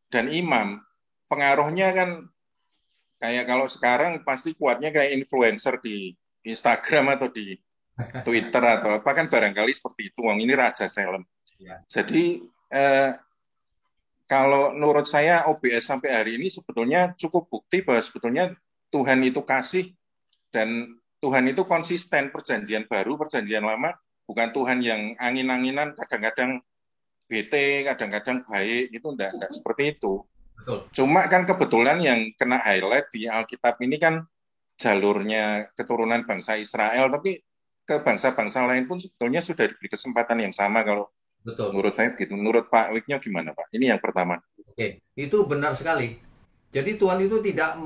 dan imam, pengaruhnya kan kayak kalau sekarang pasti kuatnya kayak influencer di Instagram atau di Twitter atau apa kan barangkali seperti itu. Ini Raja Salem. Ya. Jadi kalau menurut saya OBS sampai hari ini sebetulnya cukup bukti bahwa sebetulnya Tuhan itu kasih dan Tuhan itu konsisten, perjanjian baru, perjanjian lama, bukan Tuhan yang angin-anginan, kadang-kadang bete, kadang-kadang baik, itu enggak seperti itu. Betul. Cuma kan kebetulan yang kena highlight di Alkitab ini kan jalurnya keturunan bangsa Israel, tapi ke bangsa-bangsa lain pun sebetulnya sudah diberi kesempatan yang sama kalau betul. Menurut saya begitu. Menurut Pak Wigno gimana, Pak? Ini yang pertama. Oke, itu benar sekali. Jadi Tuhan itu tidak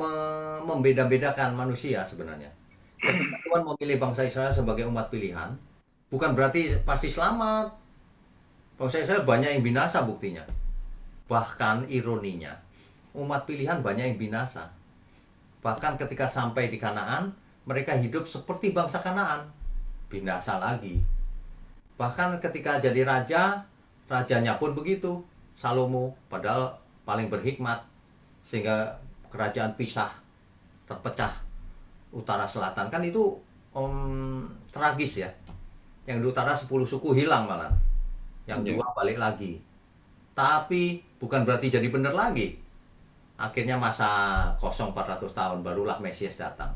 membeda-bedakan manusia sebenarnya. Ketika Tuhan memilih bangsa Israel sebagai umat pilihan, bukan berarti pasti selamat. Bangsa Israel banyak yang binasa buktinya. Bahkan ironinya, umat pilihan banyak yang binasa. Bahkan ketika sampai di Kanaan, mereka hidup seperti bangsa Kanaan. Binasa lagi. Bahkan ketika jadi raja, rajanya pun begitu. Salomo, padahal paling berhikmat. Sehingga kerajaan pisah, terpecah utara selatan. Kan itu tragis ya. Yang di utara 10 suku hilang malah. Yang 2 balik lagi. Tapi bukan berarti jadi benar lagi. Akhirnya masa kosong 400 tahun, barulah Mesias datang.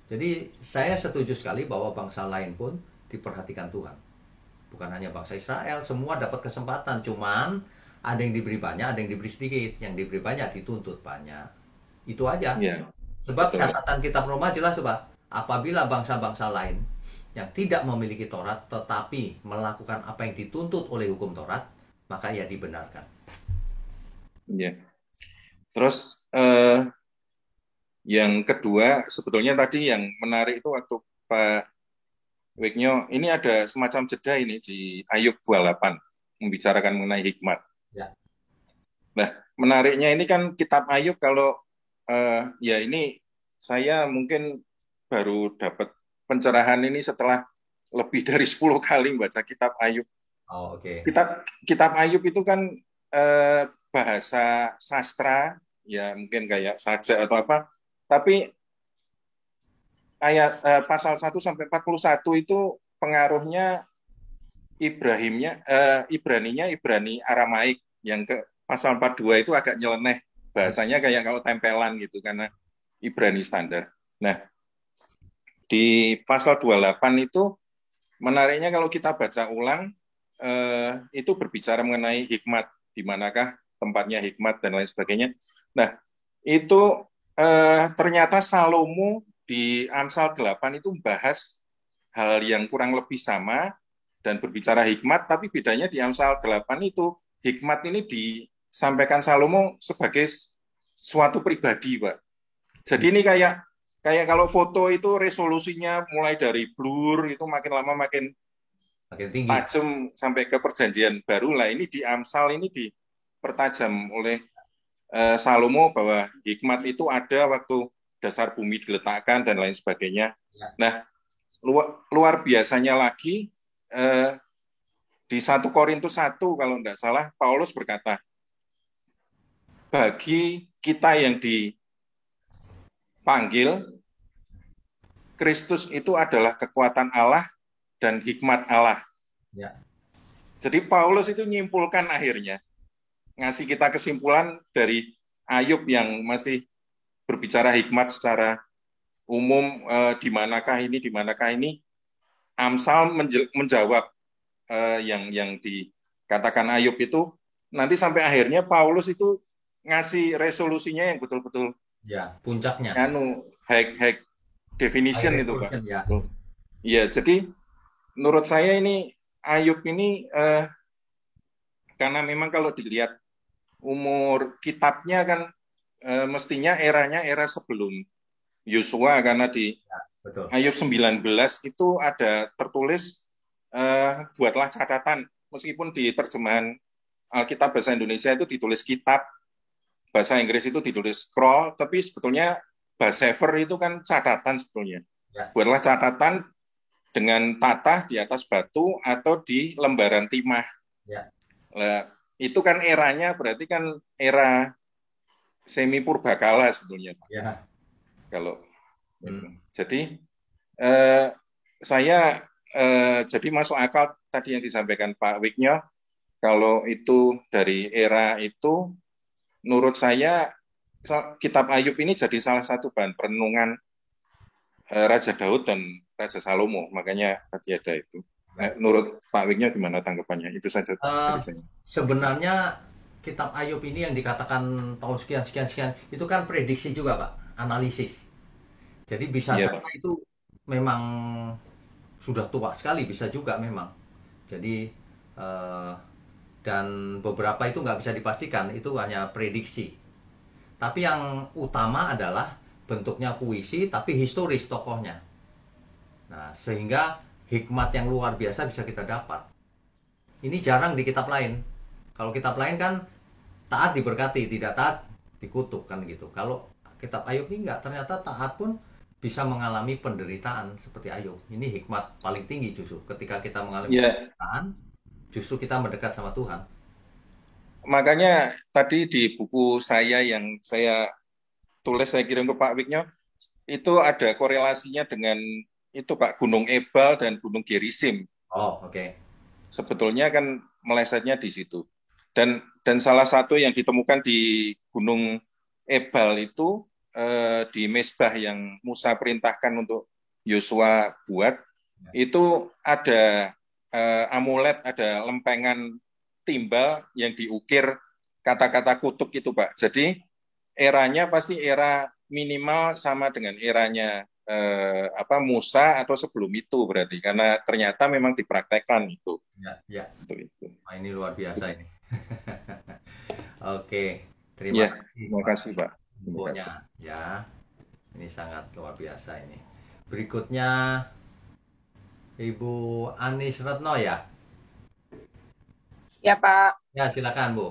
Jadi saya setuju sekali bahwa bangsa lain pun diperhatikan Tuhan. Bukan hanya bangsa Israel, semua dapat kesempatan. Cuman ada yang diberi banyak, ada yang diberi sedikit. Yang diberi banyak dituntut banyak. Itu aja. Ya, Sebab betul. catatan kitab Roma jelas, Pak. Apabila bangsa-bangsa lain yang tidak memiliki Taurat tetapi melakukan apa yang dituntut oleh hukum Taurat, maka ia dibenarkan. Ya. Terus yang kedua, sebetulnya tadi yang menarik itu waktu Pak Wignyo, ini ada semacam jeda ini di Ayub 28, membicarakan mengenai hikmat. Ya. Nah, menariknya ini kan kitab Ayub kalau ya ini saya mungkin baru dapat pencerahan ini setelah lebih dari 10 kali baca kitab Ayub. Oh, oke. Kitab Ayub itu kan bahasa sastra, ya mungkin kayak sajak atau apa, tapi ayat pasal 1 sampai 41 itu pengaruhnya Ibrani Aramaik, yang ke pasal 42 itu agak nyeleneh, bahasanya kayak kalau tempelan gitu karena Ibrani standar. Nah, di pasal 28 itu menariknya kalau kita baca ulang itu berbicara mengenai hikmat, di manakah tempatnya hikmat dan lain sebagainya. Nah, itu ternyata Salomo di Amsal 8 itu bahas hal yang kurang lebih sama dan berbicara hikmat, tapi bedanya di Amsal 8 itu hikmat ini disampaikan Salomo sebagai suatu pribadi, Pak. Jadi ini kayak kalau foto itu resolusinya mulai dari blur itu makin lama makin tinggi, tajam sampai ke perjanjian baru lah. Ini di Amsal ini dipertajam oleh Salomo bahwa hikmat itu ada waktu dasar bumi diletakkan dan lain sebagainya. Ya. Nah, luar biasanya lagi di 1 Korintus 1 kalau tidak salah Paulus berkata, bagi kita yang dipanggil, Kristus itu adalah kekuatan Allah dan hikmat Allah. Ya. Jadi Paulus itu nyimpulkan akhirnya, ngasih kita kesimpulan dari Ayub yang masih berbicara hikmat secara umum, di manakah ini, Amsal menjawab yang dikatakan Ayub itu, nanti sampai akhirnya Paulus itu ngasih resolusinya yang betul-betul ya, puncaknya. High definition High itu, Pak. Ya. Ya, jadi menurut saya ini Ayub ini karena memang kalau dilihat umur kitabnya kan mestinya eranya era sebelum Yosua, karena di Betul. Ayub 19 itu ada tertulis buatlah catatan, meskipun di terjemahan Alkitab bahasa Indonesia itu ditulis kitab, bahasa Inggris itu ditulis scroll, tapi sebetulnya basefer itu kan catatan sebetulnya. Ya. Buatlah catatan dengan tatah di atas batu atau di lembaran timah. Ya. Nah, itu kan eranya berarti kan era semi purbakala sebetulnya. Ya. Kalau jadi saya jadi masuk akal tadi yang disampaikan Pak Wignyo, kalau itu dari era itu, menurut saya kitab Ayub ini jadi salah satu bahan perenungan Raja Daud dan Raja Salomo, makanya tadi ada itu. Menurut Pak Wignyo gimana tanggapannya? Itu saja dari saya. Sebenarnya kitab Ayub ini yang dikatakan tahun sekian itu kan prediksi juga, Pak, analisis. Jadi bisa saja itu memang sudah tua sekali, bisa juga memang. Jadi dan beberapa itu nggak bisa dipastikan, itu hanya prediksi. Tapi yang utama adalah bentuknya puisi, tapi historis tokohnya. Nah, sehingga hikmat yang luar biasa bisa kita dapat. Ini jarang di kitab lain. Kalau kitab lain kan taat diberkati, tidak taat dikutuk kan gitu. Kalau kitab Ayub ini enggak, ternyata taat pun bisa mengalami penderitaan seperti Ayub. Ini hikmat paling tinggi justru. Ketika kita mengalami penderitaan, justru kita mendekat sama Tuhan. Makanya tadi di buku saya yang saya tulis, saya kirim ke Pak Wignyo, itu ada korelasinya dengan itu Pak, Gunung Ebal dan Gunung Gerizim. Oh, oke. Sebetulnya kan melesetnya di situ. Dan salah satu yang ditemukan di Gunung Ebal itu di Mesbah yang Musa perintahkan untuk Yosua buat, itu ada amulet, ada lempengan timbal yang diukir kata-kata kutuk itu, Pak. Jadi eranya pasti era minimal sama dengan eranya Musa atau sebelum itu berarti, karena ternyata memang dipraktekkan itu. Ya. Itu. Nah, ini luar biasa ini. Oke, terima kasih. Terima kasih, Pak. Infonya ya. Ini sangat luar biasa ini. Berikutnya Ibu Anis Retno ya. Ya, Pak. Ya, silakan, Bu.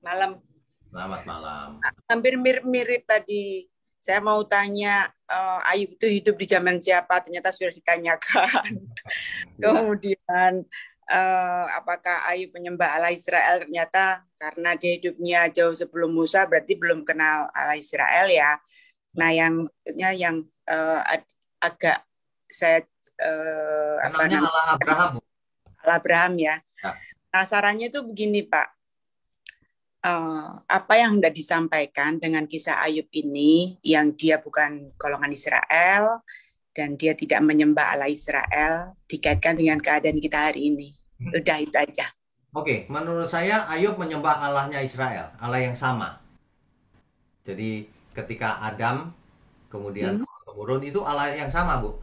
Malam. Selamat malam. Hampir mirip tadi. Saya mau tanya, Ayub itu hidup di zaman siapa? Ternyata sudah ditanyakan. Kemudian, apakah Ayub menyembah Allah Israel? Ternyata karena dia hidupnya jauh sebelum Musa, berarti belum kenal Allah Israel ya. Nah, yang agak saya kenalnya Allah Abraham, Bu. Allah Abraham ya. Ya. Penasarannya itu begini, Pak. Apa yang hendak disampaikan dengan kisah Ayub ini, yang dia bukan golongan Israel dan dia tidak menyembah Allah Israel, dikaitkan dengan keadaan kita hari ini. Udah itu aja. Oke, menurut saya Ayub menyembah Allahnya Israel, Allah yang sama. Jadi ketika Adam kemudian turun-temurun itu Allah yang sama, Bu.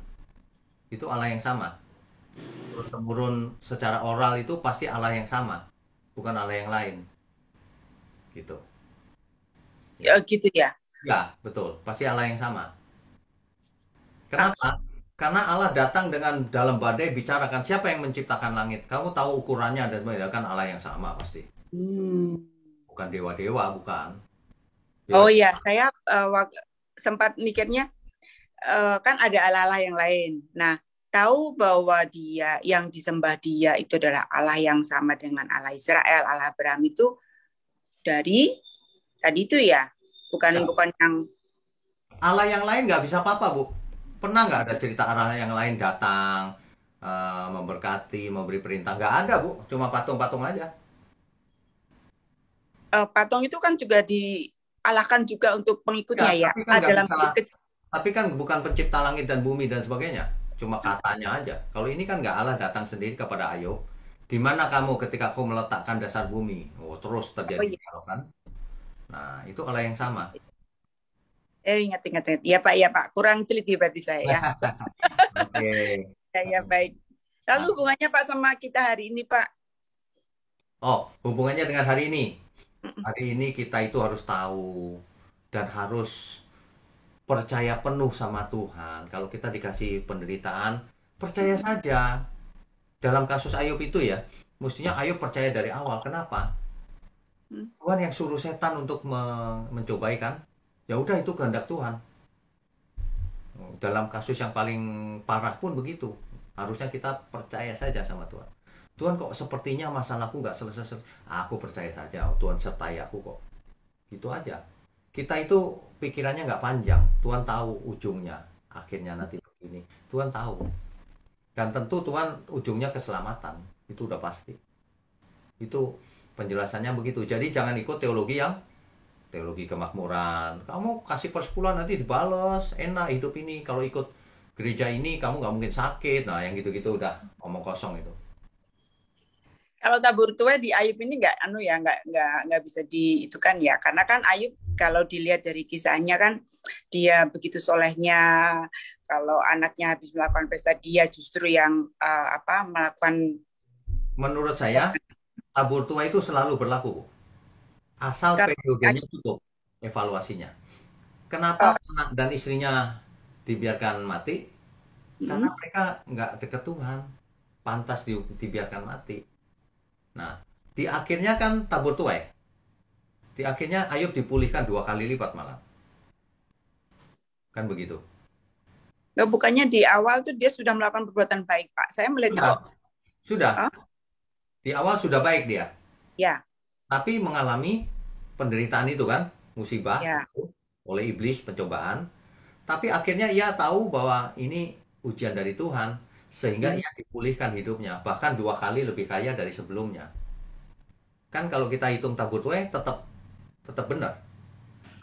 Itu Allah yang sama. Turun-temurun secara oral itu pasti Allah yang sama, bukan Allah yang lain. Gitu. Ya, gitu ya. Ya, betul. Pasti Allah yang sama. Kenapa? Karena Allah datang dengan dalam badai bicarakan siapa yang menciptakan langit. Kamu tahu ukurannya dan sebagainya, kan Allah yang sama pasti. Bukan dewa-dewa, bukan. Oh iya, saya sempat mikirnya kan ada Allah-Allah yang lain. Nah, tahu bahwa dia yang disembah dia itu adalah Allah yang sama dengan Allah Israel, Allah Abraham itu dari tadi itu ya, bukan yang Allah yang lain nggak bisa apa-apa, Bu. Pernah nggak ada cerita Allah yang lain datang memberkati, memberi perintah? Nggak ada, Bu. Cuma patung-patung aja. Patung itu kan juga dialahkan juga untuk pengikutnya ya. Tapi kan bukan pencipta langit dan bumi dan sebagainya. Cuma katanya aja. Kalau ini kan nggak Allah datang sendiri kepada Ayub. Di mana kamu ketika aku meletakkan dasar bumi? Oh, terus terjadi kan? Nah, itu Allah yang sama. Ingat. Ya Pak. Kurang teliti berarti saya ya. Oke. Ya, baik. Lalu hubungannya Pak sama kita hari ini, Pak? Oh, hubungannya dengan hari ini. Hari ini kita itu harus tahu dan harus percaya penuh sama Tuhan. Kalau kita dikasih penderitaan, percaya saja. Dalam kasus Ayub itu ya, mestinya Ayub percaya dari awal. Kenapa? Tuhan yang suruh setan untuk mencobai kan? Ya udah, itu kehendak Tuhan. Dalam kasus yang paling parah pun begitu. Harusnya kita percaya saja sama Tuhan. Tuhan, kok sepertinya masalahku nggak selesai. Aku percaya saja, Tuhan sertai aku kok. Gitu aja. Kita itu pikirannya nggak panjang. Tuhan tahu ujungnya. Akhirnya nanti begini. Tuhan tahu. Dan tentu Tuhan ujungnya keselamatan. Itu udah pasti. Itu penjelasannya begitu. Jadi jangan ikut teologi kemakmuran. Kamu kasih persepuluhan nanti dibales. Enak hidup ini. Kalau ikut gereja ini kamu nggak mungkin sakit. Nah, yang gitu-gitu udah omong kosong itu. Kalau tabur tuai di Ayub ini nggak bisa itu kan ya. Karena kan Ayub kalau dilihat dari kisahnya kan dia begitu solehnya. Kalau anaknya habis melakukan pesta, dia justru yang melakukan. Menurut saya tabur tua itu selalu berlaku, Bu. Asal periodenya cukup evaluasinya. Kenapa anak dan istrinya dibiarkan mati? Karena mereka nggak dekat Tuhan, pantas dibiarkan mati. Nah, di akhirnya kan tabur tuai. Di akhirnya Ayub dipulihkan 2 kali lipat malah. Kan begitu. Nah, bukannya di awal tuh dia sudah melakukan perbuatan baik, Pak. Saya melihatnya sudah. Di awal sudah baik dia. Ya. Tapi mengalami penderitaan itu kan, musibah oleh iblis, pencobaan. Tapi akhirnya ia tahu bahwa ini ujian dari Tuhan, sehingga ia dipulihkan hidupnya, bahkan 2 kali lebih kaya dari sebelumnya. Kan kalau kita hitung tabur tuai tetap benar.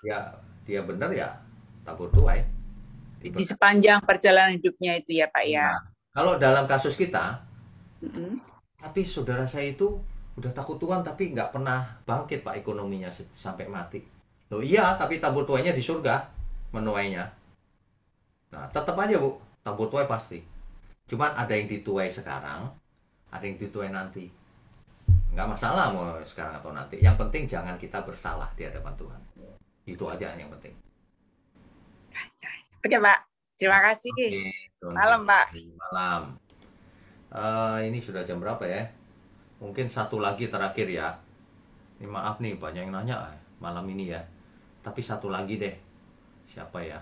Ya, dia benar ya tabur tuai. Di sepanjang perjalanan hidupnya itu ya Pak ya. Nah, kalau dalam kasus kita, tapi saudara saya itu udah takut Tuhan tapi nggak pernah bangkit Pak ekonominya sampai mati. Loh iya, tapi tabur tuainya di surga menuainya. Nah, tetap aja Bu, tabur tuai pasti. Cuman ada yang dituai sekarang, ada yang dituai nanti. Nggak masalah mau sekarang atau nanti. Yang penting jangan kita bersalah di hadapan Tuhan. Itu aja yang penting. Oke Pak, terima kasih. Malam Pak. Malam. Ini sudah jam berapa ya? Mungkin satu lagi terakhir ya. Ini maaf nih banyak yang nanya malam ini ya. Tapi satu lagi deh. Siapa ya?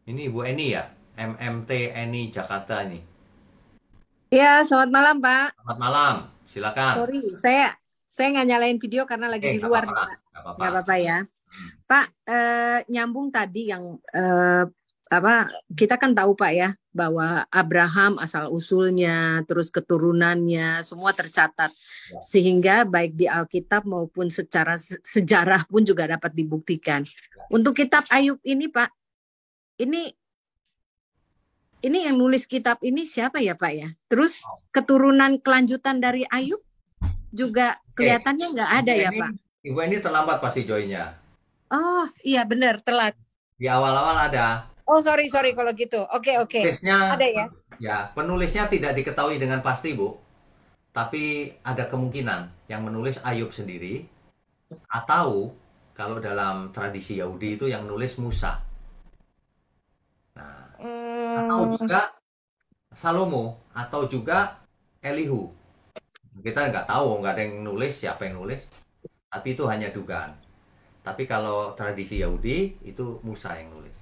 Ini Ibu Eni ya? MMT Eni Jakarta ini. Ya, selamat malam Pak. Selamat malam. Silakan. Sorry, saya nggak nyalain video karena lagi di luar. Nggak apa-apa ya. Pak, nyambung tadi yang kita kan tahu Pak ya bahwa Abraham asal usulnya, terus keturunannya semua tercatat, sehingga baik di Alkitab maupun secara sejarah pun juga dapat dibuktikan. Untuk kitab Ayub ini Pak, ini yang nulis kitab ini siapa ya Pak ya? Terus keturunan kelanjutan dari Ayub juga kelihatannya nggak ada ya Pak? Ibu ini terlambat pasti joinnya. Oh iya benar, telat. Di awal-awal ada. Oh sorry kalau gitu. Oke. Penulisnya, ada ya? Ya, penulisnya tidak diketahui dengan pasti Bu. Tapi ada kemungkinan yang menulis Ayub sendiri. Atau kalau dalam tradisi Yahudi itu yang nulis Musa. Atau juga Salomo, atau juga Elihu. Kita nggak tahu, nggak ada yang nulis, siapa yang nulis. Tapi itu hanya dugaan. Tapi kalau tradisi Yahudi, itu Musa yang nulis.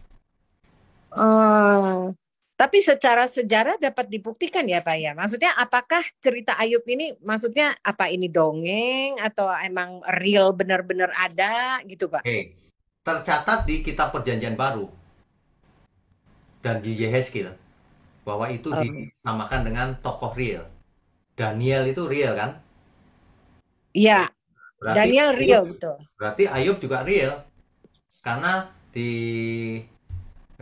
Tapi secara sejarah dapat dibuktikan ya Pak ya? Maksudnya apakah cerita Ayub ini, maksudnya apa ini dongeng, atau emang real benar-benar ada gitu Pak? Oke. Tercatat di Kitab Perjanjian Baru. Dan di Yehezkiel bahwa itu disamakan dengan tokoh real. Daniel itu real kan? Iya. Daniel real betul. Berarti Ayub juga real. Karena di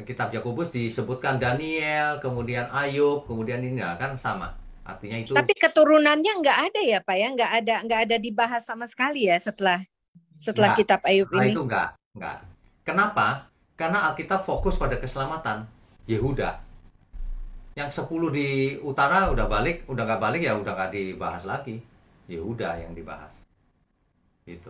kitab Yakobus disebutkan Daniel, kemudian Ayub, kemudian ini kan sama. Artinya itu. Tapi keturunannya nggak ada ya Pak ya? Nggak ada dibahas sama sekali ya setelah kitab Ayub ini. Itu nggak. Kenapa? Karena Alkitab fokus pada keselamatan. Yehuda yang 10 di utara udah nggak balik ya udah nggak dibahas lagi. Yehuda yang dibahas itu.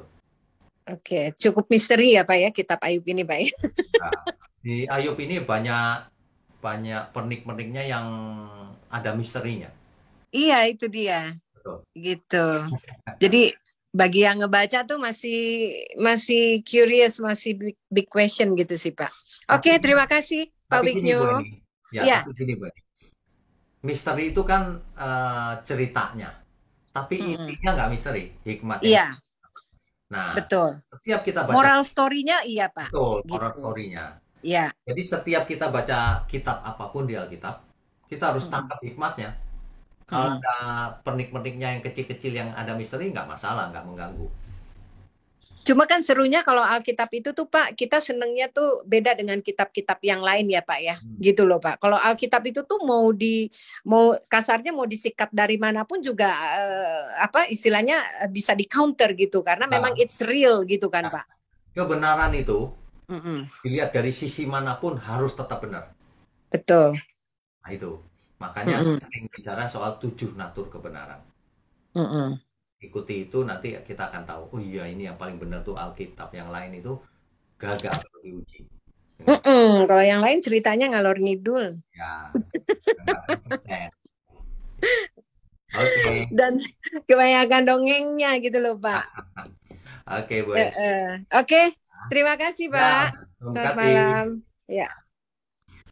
Oke, cukup misteri ya Pak ya kitab Ayub ini Pak ya. Nah, di Ayub ini banyak pernik-perniknya yang ada misterinya. Iya itu dia. Betul. Gitu. Jadi bagi yang ngebaca tuh masih curious, masih big question gitu sih Pak. Oke, terima kasih Pak Wigno. Ya. Gini, Bu. Misteri itu kan ceritanya, tapi intinya nggak misteri, hikmatnya. Iya. Nah, betul. Setiap kita baca moral story-nya iya Pak. Betul, gitu. moral story-nya. Iya. Jadi setiap kita baca kitab apapun di Alkitab, kita harus tangkap hikmatnya. Kalau ada pernik-perniknya yang kecil-kecil yang ada misteri, nggak masalah, nggak mengganggu. Cuma kan serunya kalau Alkitab itu tuh Pak, kita senengnya tuh beda dengan kitab-kitab yang lain ya Pak ya, gitu loh Pak. Kalau Alkitab itu tuh mau kasarnya mau disikat dari manapun juga istilahnya bisa di counter gitu, karena memang it's real gitu kan Pak. Kebenaran itu dilihat dari sisi manapun harus tetap benar. Betul. Nah itu, makanya sering bicara soal 7 natur kebenaran. Ikuti itu nanti kita akan tahu. Oh iya ini yang paling benar tuh Alkitab, yang lain itu gagal diuji. Kalau yang lain ceritanya ngalor ngidul. Ya. Oke. Dan kebanyakan dongengnya gitu loh Pak. Oke Bu. Oke, terima kasih Pak. Selamat malam. Ya.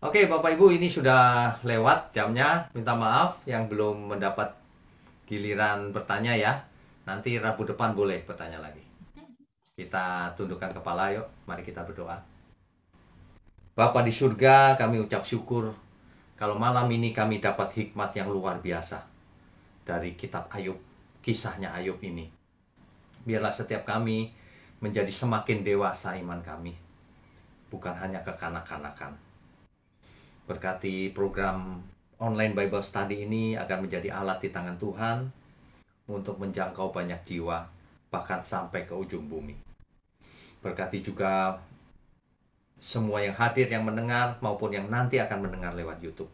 Oke Bapak Ibu, ini sudah lewat jamnya. Minta maaf yang belum mendapat giliran bertanya ya. Nanti Rabu depan boleh bertanya lagi. Kita tundukkan kepala yuk. Mari kita berdoa. Bapa di surga, kami ucap syukur kalau malam ini kami dapat hikmat yang luar biasa dari kitab Ayub, kisahnya Ayub ini. Biarlah setiap kami menjadi semakin dewasa iman kami. bukan hanya kekanak-kanakan. Berkati program online Bible Study ini agar menjadi alat di tangan Tuhan untuk menjangkau banyak jiwa, bahkan sampai ke ujung bumi. Berkati juga semua yang hadir, yang mendengar, maupun yang nanti akan mendengar lewat YouTube.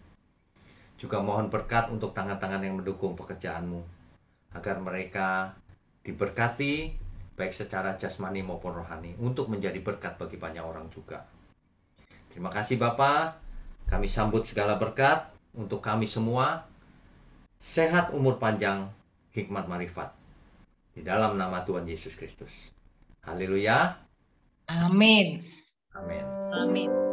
Juga mohon berkat untuk tangan-tangan yang mendukung pekerjaanmu, agar mereka diberkati baik secara jasmani maupun rohani, untuk menjadi berkat bagi banyak orang juga. Terima kasih Bapa, kami sambut segala berkat untuk kami semua. Sehat, umur panjang, hikmat marifat. Di dalam nama Tuhan Yesus Kristus. Haleluya. Amin. Amin. Amin.